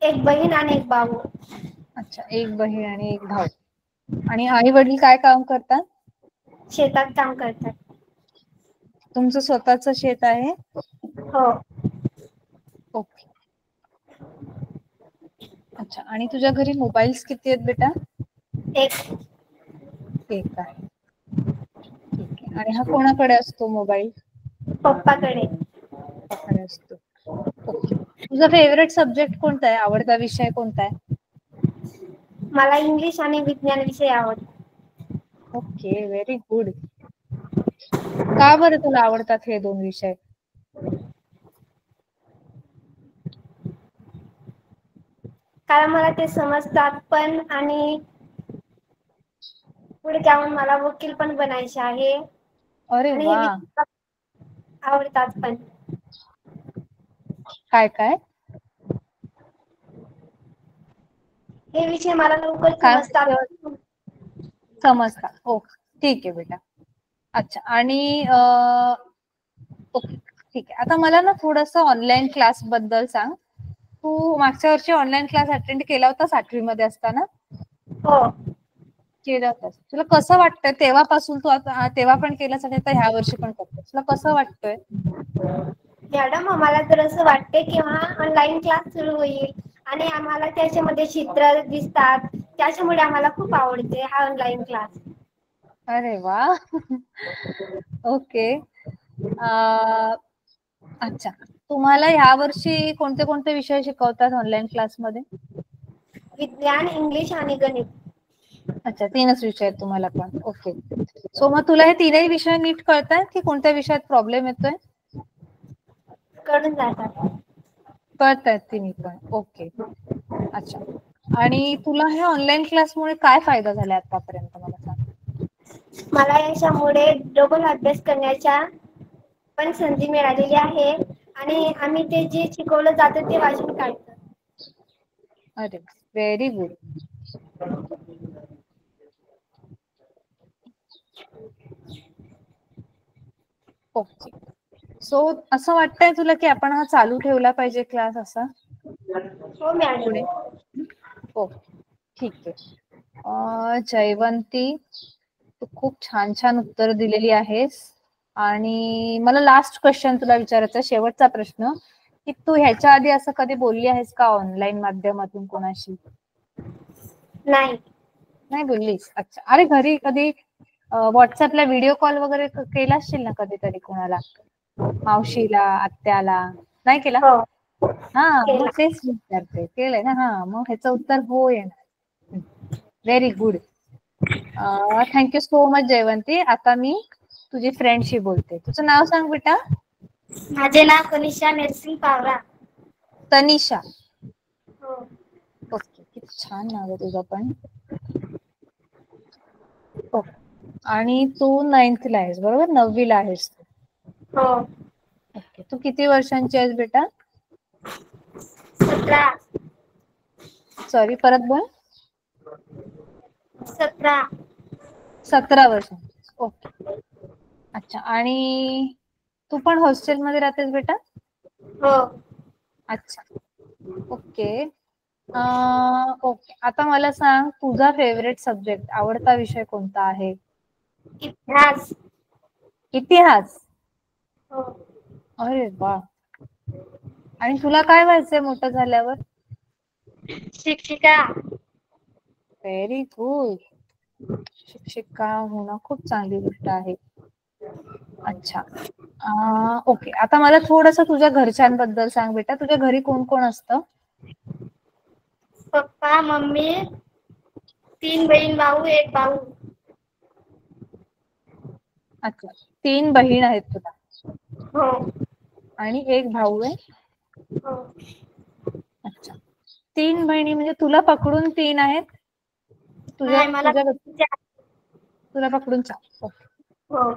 Speaker 2: एक बहीण आणि एक भाऊ.
Speaker 1: अच्छा, एक बहीण आणि एक भाऊ. आणि आई वडील काय काम करतात?
Speaker 2: शेतात काम करतात.
Speaker 1: तुमचं स्वतःचं शेत आहे?
Speaker 2: हो.
Speaker 1: ओके. अच्छा, आणि तुझ्या घरी मोबाईल्स किती आहेत बेटा?
Speaker 2: एक.
Speaker 1: एक आहे. ठीक आहे. आणि हा कोणाकडे असतो मोबाईल?
Speaker 2: पप्पाकडे.
Speaker 1: पप्पाकडे असतो. ओके. तुझा फेवरेट सब्जेक्ट कोणता आहे? आवडता विषय कोणता आहे?
Speaker 2: मला इंग्लिश आणि विज्ञान विषय आवडतात.
Speaker 1: Okay, very good. का बरं तुला आवडतात हे 2 विषय?
Speaker 2: कारण मला ते समजतात पण आणि पुढे जाऊन मला वकील पण बनायचे आहे.
Speaker 1: अरे
Speaker 2: आणि
Speaker 1: वा.
Speaker 2: हे आवडतात पण.
Speaker 1: काय?
Speaker 2: हे विषय मला लवकर
Speaker 1: काय
Speaker 2: समजतात.
Speaker 1: समजतात. ओके, ठीक आहे बेटा. अच्छा, आणि ओके ठीक आहे. आता मला ना थोडंसं ऑनलाईन क्लास बद्दल सांग. तू मागच्या वर्षी ऑनलाईन क्लास अटेंड केला होता 8वी मध्ये असताना?
Speaker 2: हो.
Speaker 1: केला होता. तुला कसं वाटतंय तेव्हापासून? तू आता तेव्हा पण केलंस आणि आता ह्या वर्षी पण करतोय, तुला कसं वाटतंय?
Speaker 2: मॅडम, आम्हाला तर असं वाटते की ऑनलाईन क्लास सुरू होईल आणि आम्हाला त्याच्यामध्ये चित्र दिसतात, त्याच्यामुळे आम्हाला खूप आवडते हा ऑनलाईन क्लास.
Speaker 1: अरे वा. ओके. अच्छा, तुम्हाला ह्या वर्षी कोणते कोणते विषय शिकवतात ऑनलाईन क्लासमध्ये?
Speaker 2: विज्ञान, इंग्लिश आणि गणित.
Speaker 1: अच्छा, 3च विषय आहेत तुम्हाला पण. ओके. सो मग तुला हे 3ही विषय नीट कळतायत की कोणत्या विषयात प्रॉब्लेम येतोय?
Speaker 2: कळून जातात.
Speaker 1: कळतायत तिन्ही पण. ओके. अच्छा, आणि तुला हे ऑनलाईन क्लासमुळे काय फायदा झाला आतापर्यंत मला सांग?
Speaker 2: मला याच्यामुळे डबल अभ्यास करण्याच्या पण संधी मिळालेली आहे आणि आम्ही ते जे शिकवलं जातं ते वाचून काढतो.
Speaker 1: अरे व्हेरी गुड. ओके. सो असं वाटतंय तुला की आपण हा चालू ठेवला पाहिजे क्लास असा?
Speaker 4: हो मॅडम.
Speaker 1: ओके, ठीक आहे. जयवंती, तू खूप छान छान उत्तर दिलेली आहेस. आणि मला लास्ट क्वेश्चन तुला विचारायचा, शेवटचा प्रश्न, की तू ह्याच्या आधी असं कधी बोलली आहेस का ऑनलाईन माध्यमातून कोणाशी?
Speaker 4: नाही.
Speaker 1: नाही बोललीस? अच्छा. अरे घरी कधी व्हॉट्सअपला व्हिडिओ कॉल वगैरे केला असशील ना कधीतरी कोणाला, मावशीला, आत्याला? नाही केला?
Speaker 4: हो
Speaker 1: हा, मग
Speaker 4: केला.
Speaker 1: तेच विचारते. केलंय ना? हा, मग ह्याचं उत्तर हो येणार. Very good. Thank you so much Jayawanti. आता मी तुझी फ्रेंडशी बोलते. तुझं नाव सांग बेटा.
Speaker 4: माझे नाव कनिषा नरसिंग पावरा.
Speaker 1: तनिषा.
Speaker 4: हो.
Speaker 1: ओके, किती छान नाव आहे तुझं पण. ओके. आणि तू 9th ला आहेस बरोबर? 9वी ला आहेस तू.
Speaker 4: हो.
Speaker 1: ओके. तू किती वर्षांची आहेस बेटा?
Speaker 4: 17.
Speaker 1: सॉरी, परत बोल.
Speaker 4: 17.
Speaker 1: 17 वर्षांची. ओके. अच्छा. आणि तू पण हॉस्टेलमध्ये राहतेस बेटा?
Speaker 4: हो.
Speaker 1: अच्छा. ओके. ओके. आता मला सांग, तुझा फेवरेट सब्जेक्ट, आवडता विषय कोणता आहे?
Speaker 4: इतिहास.
Speaker 1: इतिहास.
Speaker 4: हो.
Speaker 1: अरे वा. आणि तुला काय व्हायचंय मोठं झाल्यावर?
Speaker 4: शिक्षिका.
Speaker 1: Very good. शिक्षिका होणं खूप चांगली गोष्ट आहे. अच्छा. ओके. आता मला थोडस तुझ्या घरच्यांबद्दल सांग बेटा. तुझ्या घरी कोण कोण असतं?
Speaker 4: पप्पा, मम्मी, 3 बहीण भाऊ, 1 भाऊ.
Speaker 1: अच्छा. 3 बहीण आहेत तुला
Speaker 4: हो.
Speaker 1: आणि 1 भाऊ आहे?
Speaker 4: हो.
Speaker 1: अच्छा. 3 बहिणी म्हणजे तुला पकडून 3 आहेत? तुझ्या
Speaker 4: नाही, मला
Speaker 1: तुला पकडून 4. ओके.
Speaker 4: हो.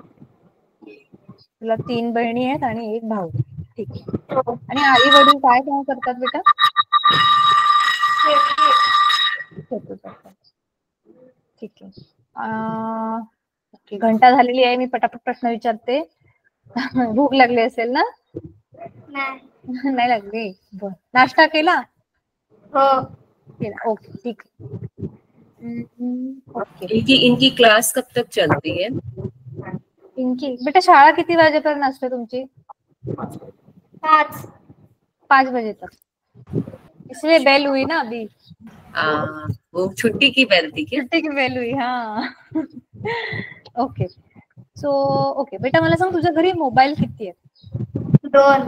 Speaker 1: तुला 3 बहिणी आहेत आणि 1 भाऊ. ठीक आहे.
Speaker 4: हो.
Speaker 1: आणि आई वडील काय काम करतात बेटा? शेती करतात. ठीक आहे. ओके. घंटा झालेली आहे, मी पटापट प्रश्न विचारते. भूक लागली असेल ना?
Speaker 4: नाही.
Speaker 1: नाही लागली? बर. नाश्ता केला?
Speaker 4: हो.
Speaker 1: केला. ओके, ठीक आहे. ओके.
Speaker 6: इनकी क्लास कब तक चलती है?
Speaker 1: पिंकी बेटा, शाळा किती वाजेपर्यंत असते तुमची?
Speaker 4: 5.
Speaker 1: 5 बजे तक. इसलिए बेल हुई ना अभी.
Speaker 6: वो छुट्टी की बेल थी क्या?
Speaker 1: छुट्टी की बेल हुई. हाँ. ओके. सो ओके बेटा, मला सांग, तुझ्या घरी मोबाईल किती आहेत?
Speaker 4: 2.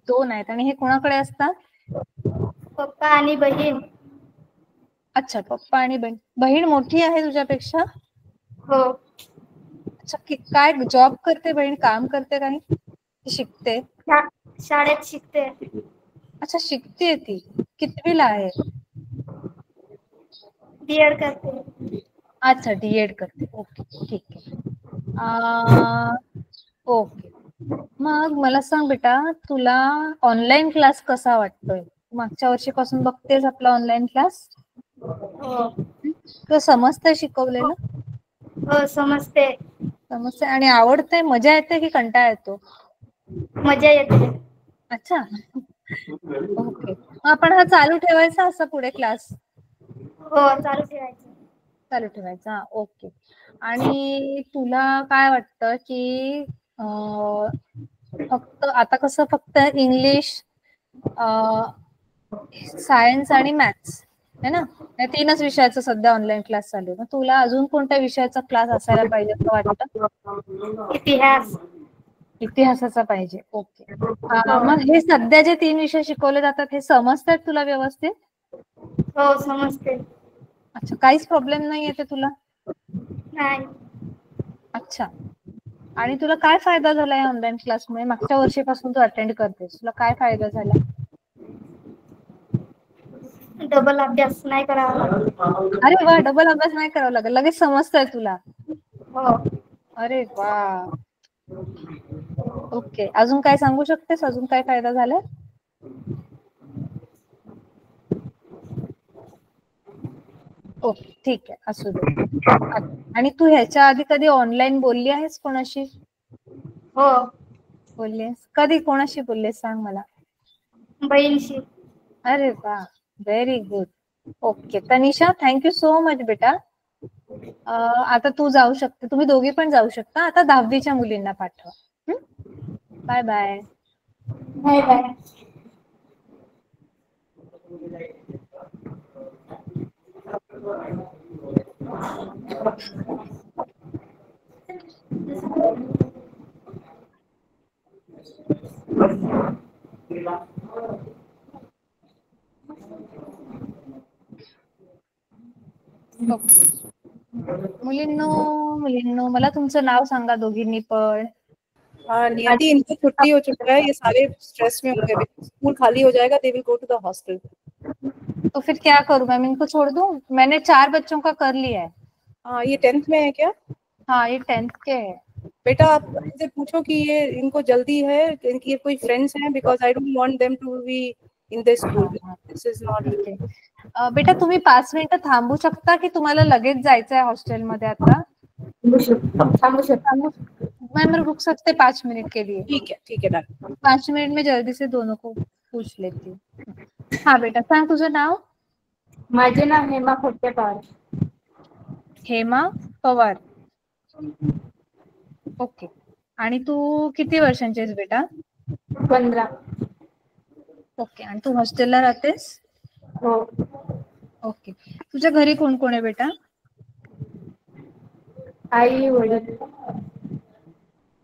Speaker 1: 2 आहेत. आणि हे कोणाकडे असतात?
Speaker 4: पप्पा आणि बहीण.
Speaker 1: अच्छा. पप्पा आणि बहीण. बहीण मोठी आहे तुझ्यापेक्षा?
Speaker 4: हो.
Speaker 1: अच्छा. काय जॉब करते बहीण? काम करते काही? शिकते?
Speaker 4: शाळेत शिकते.
Speaker 1: अच्छा, शिकते ती. कितवीला आहे?
Speaker 4: B.Ed करते.
Speaker 1: अच्छा, D.Ed करते. ओके, ठीक आहे. ओके. मग मला सांग बेटा, तुला ऑनलाईन क्लास कसा वाटतोय? मागच्या वर्षीपासून बघतेस आपला ऑनलाईन क्लास?
Speaker 4: हो.
Speaker 1: तुला समजतंय शिकवलेलं?
Speaker 4: हो, समजते.
Speaker 1: समजतंय आणि आवडतंय? मजा येते की कंटाळा येतो?
Speaker 4: मजा येते.
Speaker 1: अच्छा. ओके. आपण हा चालू ठेवायचा असा पुढे क्लास?
Speaker 4: हो, चालू ठेवायचं.
Speaker 1: चालू ठेवायचा. ओके. आणि तुला काय वाटतं की फक्त आता कसं फक्त इंग्लिश, सायन्स आणि मॅथ्स है ना, या 3च विषयाचा सध्या ऑनलाईन क्लास चालू आहे. तुला अजून कोणत्या विषयाचा क्लास असायला पाहिजे असं वाटतं?
Speaker 4: इतिहास.
Speaker 1: इतिहासाचा पाहिजे. ओके. मग हे सध्या जे 3 विषय शिकवले जातात हे समजतात तुला व्यवस्थित?
Speaker 4: हो, समजते.
Speaker 1: अच्छा. काहीच प्रॉब्लेम नाही येते तुला?
Speaker 4: नाही.
Speaker 1: अच्छा. आणि तुला काय फायदा झाला या ऑनलाईन क्लासमुळे? मागच्या वर्षीपासून तू अटेंड करतेस, तुला काय फायदा झाला?
Speaker 4: डबल अभ्यास नाही करावा लागत.
Speaker 1: अरे वा, डबल अभ्यास नाही करावा लागेल, लगेच समजतंय तुला?
Speaker 4: हो.
Speaker 1: अरे वा. ओके. अजून काय सांगू शकतेस? अजून काय फायदा झालाय? ओके, ठीक आहे, असू दे. आणि तू ह्याच्या आधी कधी ऑनलाईन बोलली आहेस कोणाशी?
Speaker 4: हो.
Speaker 1: बोललीस? कधी कोणाशी बोललीस सांग मला?
Speaker 4: बहीणशी.
Speaker 1: अरे वा, very good. Okay Tanisha, thank you so much बेटा. आता तू जाऊ शकते, तुम्ही दोघी पण जाऊ शकता. आता 10वीच्या मुलींना पाठवा. Bye bye.
Speaker 2: Bye bye.
Speaker 1: मुलींनो मला तुमचं नाव सांगा दोघींनी पण.
Speaker 5: हाँ नियति, इनको छुट्टी हो चुका है, ये सारे स्ट्रेस में होंगे. स्कूल खाली हो जाएगा, they will go to the hostel.
Speaker 1: तो फिर क्या करूं मैम, इनको छोड़ दूं? मैंने 4 बच्चों का कर लिया है.
Speaker 5: हाँ ये 10th में है क्या?
Speaker 1: हाँ ये 10th के है.
Speaker 5: बेटा आप इनसे पूछो कि ये इनको जल्दी है, इनकी कोई फ्रेंड्स हैं, because I don't want them to be in the school. This is not.
Speaker 1: बेटा तुम्ही 5 मिनिटं थांबू शकता की तुम्हाला लगेच जायचं आहे हॉस्टेलमध्ये आता?
Speaker 2: थांबू शकतो.
Speaker 1: मैम रुक सकते 5 मिनट के लिए?
Speaker 5: ठीक है डन.
Speaker 1: 5 मिनट में जल्दी से दोनों को पूछ लेती हूँ. हाँ बेटा सांग तुझं नाव.
Speaker 2: माझे नाव हेमा खोटे पवार.
Speaker 1: हेमा पवार. ओके. आणि तू किती वर्षांची आहेस बेटा?
Speaker 2: 15.
Speaker 1: ओके. आणि तू हॉस्टेलला राहतेस?
Speaker 2: हो.
Speaker 1: ओके. तुझ्या घरी कोण कोण आहे बेटा?
Speaker 2: आई वडील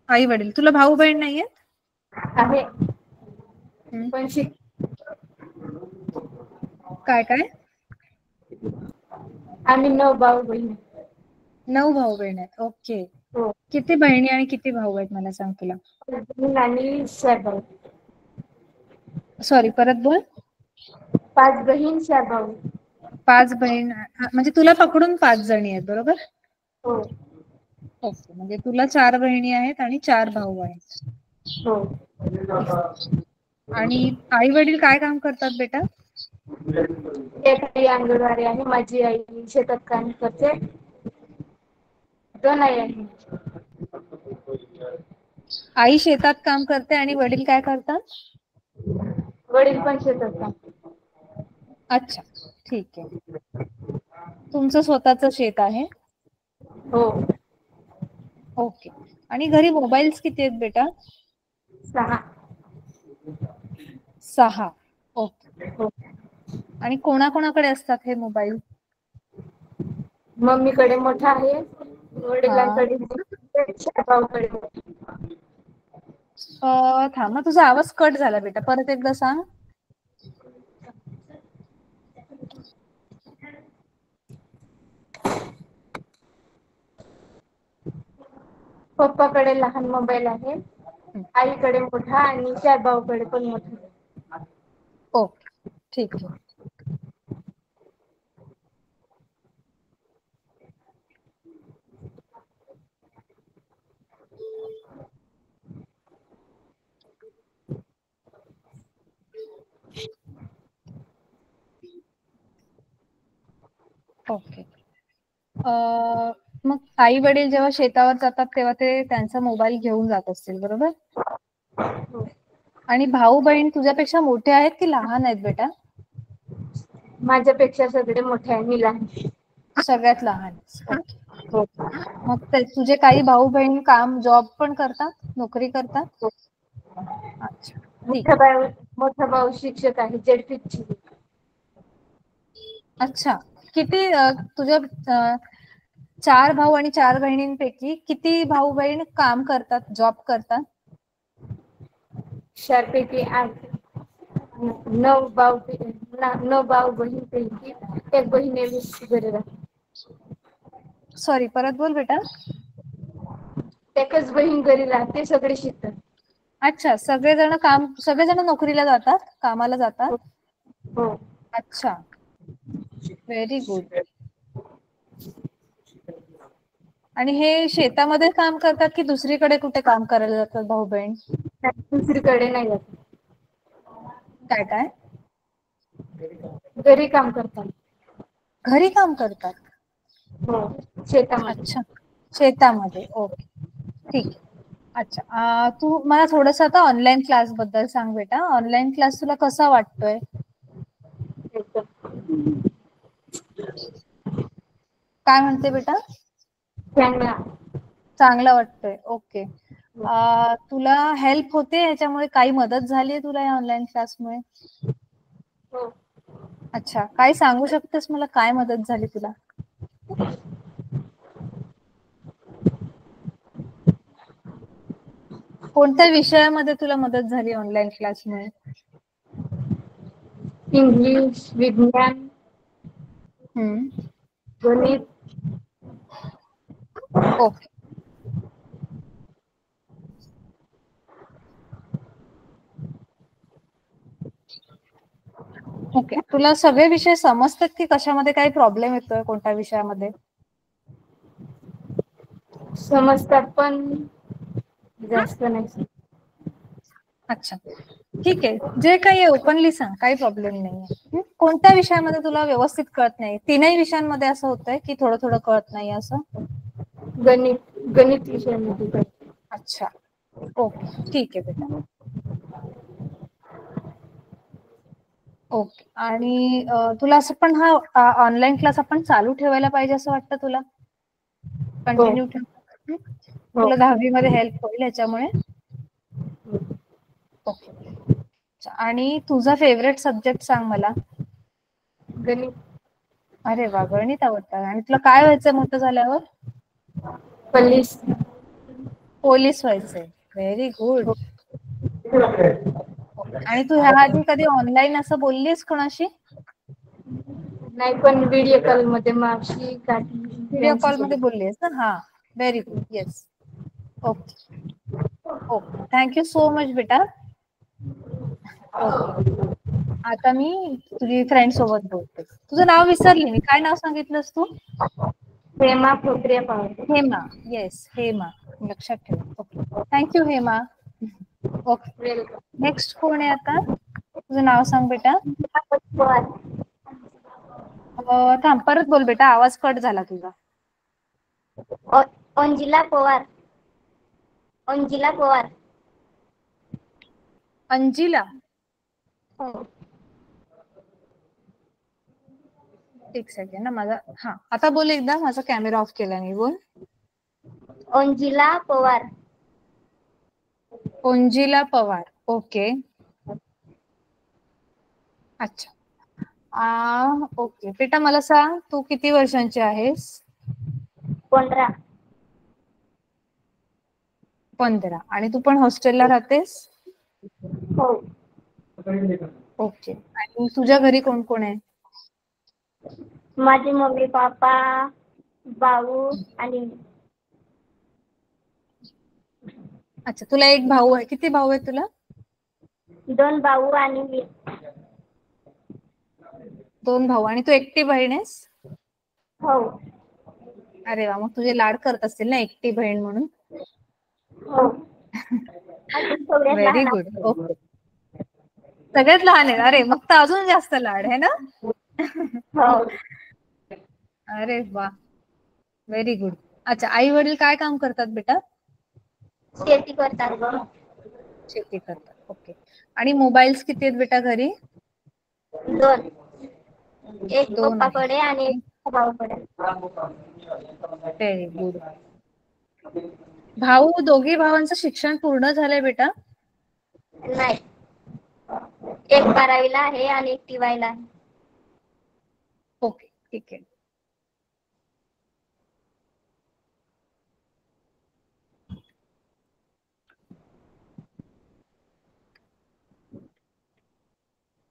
Speaker 1: आई वडील. तुला भाऊ बहीण नाहीये?
Speaker 2: आहे पण
Speaker 1: काय काय?
Speaker 2: आम्ही 9 भाऊ बहीण.
Speaker 1: 9 भाऊ बहीण आहेत. ओके.
Speaker 2: हो.
Speaker 1: किती बहिणी आणि किती भाऊ आहेत मला सांग तुला?
Speaker 2: आणि 4 भाऊ.
Speaker 1: सॉरी परत बोल.
Speaker 2: 5 बहीण 4 भाऊ.
Speaker 1: 5 बहीण म्हणजे तुला पकडून 5 जणी आहेत बरोबर?
Speaker 2: हो.
Speaker 1: ओके. म्हणजे तुला 4 बहिणी आहेत आणि 4 भाऊ आहेत.
Speaker 2: हो.
Speaker 1: आणि आई वडील काय काम करतात बेटा?
Speaker 2: एक आई अंगणवाडी आहे, माझी आई शेतात काम करते. 2 आई आहे.
Speaker 1: आई शेतात काम करते आणि वडील काय करतात?
Speaker 2: वडील पण शेतात काम.
Speaker 1: अच्छा ठीक आहे. तुमचं स्वतःचं शेत आहे?
Speaker 2: हो.
Speaker 1: ओके. आणि घरी मोबाईल्स किती आहेत बेटा?
Speaker 2: 6.
Speaker 1: 6. ओके. आणि कोणाकोणाकडे असतात हे मोबाईल?
Speaker 2: मम्मीकडे मोठा आहे, वडिलांकडे भाऊकडे.
Speaker 1: थांब तुझा आवाज कट झाला बेटा, परत एकदा सांग.
Speaker 2: पप्पाकडे लहान मोबाईल आहे, आईकडे मोठा आणि 4 भाऊकडे पण मोठा.
Speaker 1: ओके ठीक आहे. ओके. मग आई वडील जेव्हा शेतावर जातात तेव्हा ते त्यांचा मोबाईल घेऊन जात असतील बरोबर? आणि भाऊ बहीण तुझ्यापेक्षा मोठे आहेत की लहान आहेत बेटा?
Speaker 2: माझ्यापेक्षा सगळे मोठे आहे, मी लहान.
Speaker 1: सगळ्यात लहान. मग तुझे काही भाऊ बहीण काम जॉब पण करतात, नोकरी करतात? अच्छा.
Speaker 2: मोठा भाऊ शिक्षक आहे, जेडपीची.
Speaker 1: अच्छा. किती तुझ्या 4 भाऊ आणि 4 बहिणींपैकी किती भाऊ बहीण काम करतात, जॉब करतात?
Speaker 2: 4 पैकी 8. 9 भाऊ बहीण पैकी 1 बहीण घरी राहते.
Speaker 1: सॉरी परत बोल बेटा.
Speaker 2: एकच बहीण घरी राहते, सगळे शिकतात.
Speaker 1: अच्छा. सगळेजण नोकरीला जातात, कामाला जातात?
Speaker 2: हो.
Speaker 1: अच्छा व्हेरी गुड. आणि हे शेतामध्ये काम करतात की दुसरीकडे कुठे काम करायला जातात भाऊ बहीण?
Speaker 2: दुसरीकडे नाही जात.
Speaker 1: काय काय?
Speaker 2: घरी काम करतात.
Speaker 1: घरी काम करतात?
Speaker 2: हो शेतामध्ये.
Speaker 1: अच्छा शेतामध्ये. ओके ठीक आहे. अच्छा. तू मला थोडस आता ऑनलाईन क्लास बद्दल सांग बेटा. ऑनलाईन क्लास तुला कसा वाटतोय? काय म्हणते बेटा?
Speaker 2: चांगला.
Speaker 1: चांगलं वाटतंय. ओके. तुला हेल्प होते ह्याच्यामुळे? काही मदत झाली तुला या ऑनलाईन क्लासमुळे?
Speaker 2: हो.
Speaker 1: अच्छा, काय सांगू शकतेस मला, काय मदत झाली तुला? कोणत्या विषयामध्ये तुला मदत झाली ऑनलाईन क्लासमुळे?
Speaker 2: इंग्लिश, विज्ञान, गणित.
Speaker 1: ओके. ओके, तुला सगळे विषय समजतात की कशामध्ये काही प्रॉब्लेम येतोय कोणत्या विषयामध्ये?
Speaker 2: समजतात पण जास्त नाही.
Speaker 1: अच्छा, ठीक आहे. जे काही आहे ओपनली सांग, काही प्रॉब्लेम नाहीये. कोणत्या विषयामध्ये तुला व्यवस्थित कळत नाही? तीनही विषयांमध्ये असं होतंय की थोडं थोडं कळत नाही असं?
Speaker 2: गणित विषयामध्ये.
Speaker 1: अच्छा, ओके, ठीक आहे बेटा. ओके. आणि तुला असं पण हा ऑनलाईन क्लास आपण चालू ठेवायला पाहिजे असं वाटतं तुला? कंटिन्यू ठेव. तुला 10वी मध्ये हेल्प होईल याच्यामुळे? ओके. आणि तुझा फेवरेट सब्जेक्ट सांग मला.
Speaker 2: गणित.
Speaker 1: अरे वा, गणित आवडतं. आणि तुला काय व्हायचंय मोठं झाल्यावर?
Speaker 2: पोलीस.
Speaker 1: पोलीस व्हायचंय. Very good. आणि तू ह्या आधी कधी ऑनलाईन असं बोललीस कोणाशी?
Speaker 2: नाही, पण व्हिडिओ कॉल मध्ये मावशी काकी.
Speaker 1: व्हिडिओ कॉल मध्ये बोललीस ना? हा, very good. Yes. Okay. Okay, thank you so much बेटा. ओके, आता मी तुझी फ्रेंड सोबत बोलते. तुझं नाव विसरली मी. काय नाव सांगितलंस तू?
Speaker 2: हेमा प्रक्रिया पवार.
Speaker 1: हेमा. येस, हेमा. लक्षात ठेव. Okay, thank you Hema. Okay,
Speaker 2: welcome.
Speaker 1: Next कोण आहे आता? तुझं नाव सांग बेटा. थांब, परत बोल बेटा, आवाज कट झाला तुझा.
Speaker 4: अंजिला पवार. अंजिला पवार.
Speaker 1: अंजिला.
Speaker 4: हो.
Speaker 1: एक सेकंड ना माझा. हा, आता बोल एकदा. माझा कॅमेरा ऑफ केला मी. बोल.
Speaker 4: अंजिला पवार.
Speaker 1: अंजिला पवार. ओके. अच्छा. ओके बेटा, मला सांग तू किती वर्षांची आहेस?
Speaker 4: 15.
Speaker 1: 15. आणि तू पण हॉस्टेलला राहतेस?
Speaker 4: हो.
Speaker 1: ओके. आणि तुझ्या घरी कोण कोण आहे?
Speaker 4: माझे मम्मी पापा, भाऊ आणि
Speaker 1: अच्छा, तुला एक भाऊ आहे. किती भाऊ आहे तुला?
Speaker 4: 2 भाऊ आणि मी.
Speaker 1: 2 भाऊ आणि तू एकटी बहीण आहेस?
Speaker 4: हो.
Speaker 1: अरे वा, मग तुझे लाड करत असतील ना एकटी बहीण म्हणून?
Speaker 4: हो.
Speaker 1: Very good. ओके. सगळ्यात लहान आहे. अरे, मग तर अजून जास्त लाड आहे ना?
Speaker 4: हो.
Speaker 1: अरे वा, व्हेरी गुड. अच्छा, आई वडील काय काम करतात बेटा?
Speaker 4: शेती करतात.
Speaker 1: शेती करतात. ओके. आणि मोबाईल्स किती आहेत बेटा घरी?
Speaker 4: 2. एक
Speaker 1: 2 आहेत.
Speaker 4: पप्पाकडे आणि एक भाऊकडे.
Speaker 1: Very good. दोघी भावांचं शिक्षण पूर्ण झालंय बेटा?
Speaker 4: नाही, एक 12वीला आहे आणि एक TYला आहे.
Speaker 1: ओके, ठीक आहे.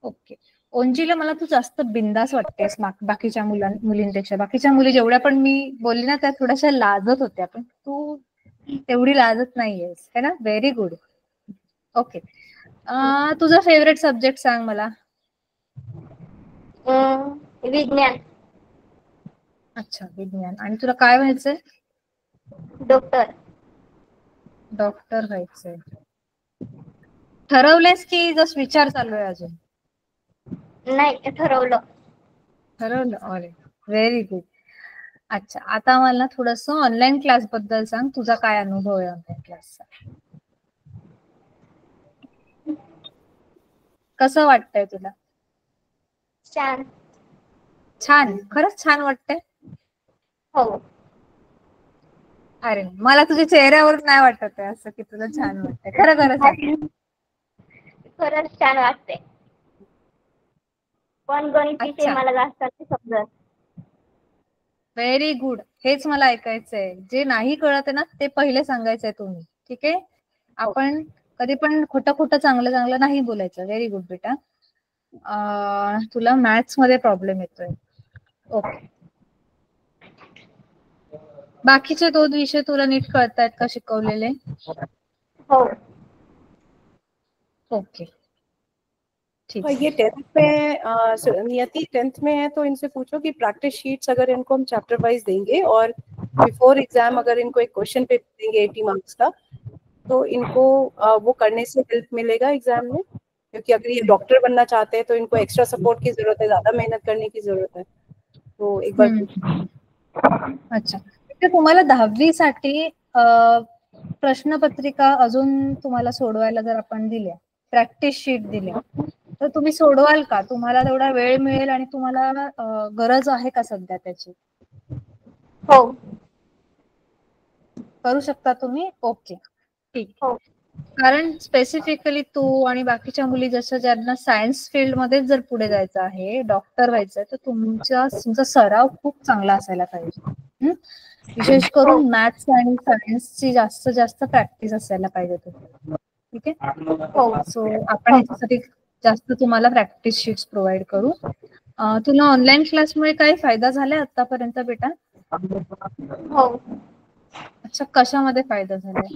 Speaker 1: ओके. ओंजीला, मला तू जास्त बिंदास वाटतेस बाकीच्या मुलींपेक्षा. बाकीच्या मुली जेवढ्या पण मी बोलली ना त्या थोड्याशा लाजत होत्या, पण तू तेवढी लाजत नाहीयेस, है ना? Very good. ओके. तुझा फेवरेट सब्जेक्ट सांग मला.
Speaker 4: विज्ञान.
Speaker 1: अच्छा, विज्ञान. आणि तुला काय व्हायचंय?
Speaker 4: डॉक्टर.
Speaker 1: डॉक्टर व्हायचंय. ठरवलेस की जस्ट विचार चालू आहे अजून?
Speaker 4: नाही, ठरवलं.
Speaker 1: ठरवलं. अरे, व्हेरी गुड. अच्छा, आता मला थोडस ऑनलाईन क्लास बद्दल सांग. तुझा काय अनुभव आहे ऑनलाईन क्लासचा? कसं वाटतंय तुला?
Speaker 4: छान.
Speaker 1: छान, खरंच छान वाटतंय.
Speaker 4: हो.
Speaker 1: अरे मला तुझ्या चेहऱ्यावर नाही वाटत आहे असं की तुला छान वाटतंय. खरं खरं सांग.
Speaker 4: खरंच छान वाटते. पण गणित विषय
Speaker 1: अच्छा.
Speaker 4: मला जास्त नाही समजत.
Speaker 1: Very good. हेच मला ऐकायचंय. जे नाही कळत आहे ना ते पहिले सांगायचंय तुम्ही. ठीक आहे. आपण कधी पण खोटं खोटं चांगलं चांगलं नाही बोलायचं. व्हेरी गुड बेटा. तुला मॅथ्स मध्ये प्रॉब्लेम येतोय. ओके. बाकीचे 2 विषय तुला नीट कळतायत का शिकवलेले?
Speaker 4: हो.
Speaker 1: ओके. ठीक.
Speaker 5: ये 10th में नियति 10th में है, तो इनसे पूछो कि प्रैक्टिस शीट्स अगर इनको हम चैप्टर वाइज देंगे और बिफोर एग्जाम अगर इनको एक क्वेश्चन पेपर देंगे 80 मार्क्स का, तो इनको वो करने से हेल्प मिलेगा एग्जाम में, क्योंकि अगर ये डॉक्टर बनना चाहते हैं तो इनको एक्स्ट्रा सपोर्ट की जरूरत है, ज्यादा मेहनत करने की जरूरत है. तो एक बार
Speaker 1: अच्छा. तर तुम्हाला 10वी साठी प्रश्नपत्रिका अजून तुम्हाला सोडवायला जर आपण दिल्या, प्रॅक्टिस शीट दिल्या, तर तुम्ही सोडवाल का? तुम्हाला तेवढा वेळ मिळेल आणि तुम्हाला गरज आहे का सध्या त्याची?
Speaker 4: हो.
Speaker 1: करू शकता तुम्ही? ओके. ठीक.
Speaker 4: हो.
Speaker 1: कारण स्पेसिफिकली तू आणि बाकीच्या मुली जसं ज्यांना सायन्स फील्ड मध्ये जर पुढे जायचं आहे, डॉक्टर व्हायचंय, तर तुमचा सराव खूप चांगला असायला पाहिजे. विशेष करून मॅथ्स आणि सायन्सची जास्त जास्त प्रॅक्टिस असायला पाहिजे तुम्हाला. ठीक आहे. सो आपण याच्यासाठी जास्त तुम्हाला प्रॅक्टिस शीट्स प्रोव्हाइड करू. तुला ऑनलाईन क्लासमुळे काही फायदा झालाय आतापर्यंत बेटा?
Speaker 4: हो.
Speaker 1: अच्छा, कशामध्ये फायदा झालाय?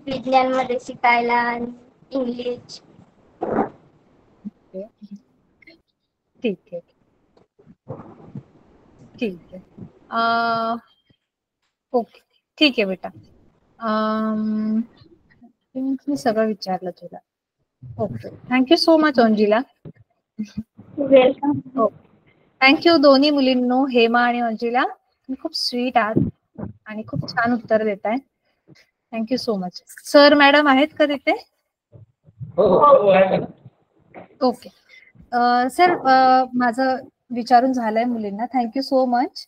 Speaker 4: विज्ञान मध्ये शिकायला आणि इंग्लिश.
Speaker 1: ठीक आहे. ठीक आहे. ओके. ठीक आहे बेटा. मी सगळं विचारलं तुला. Okay. Thank you so much Anjila.
Speaker 4: Welcome.
Speaker 1: Thank you दोन्ही मुलींनो, हेमा आणि अंजिला. तुम्ही खूप स्वीट आहात आणि खूप छान उत्तर देताय. Thank you so much. Sir madam आहेत का तिथे? ओके. सर माझं विचारून झालंय मुलींना. Thank you so much.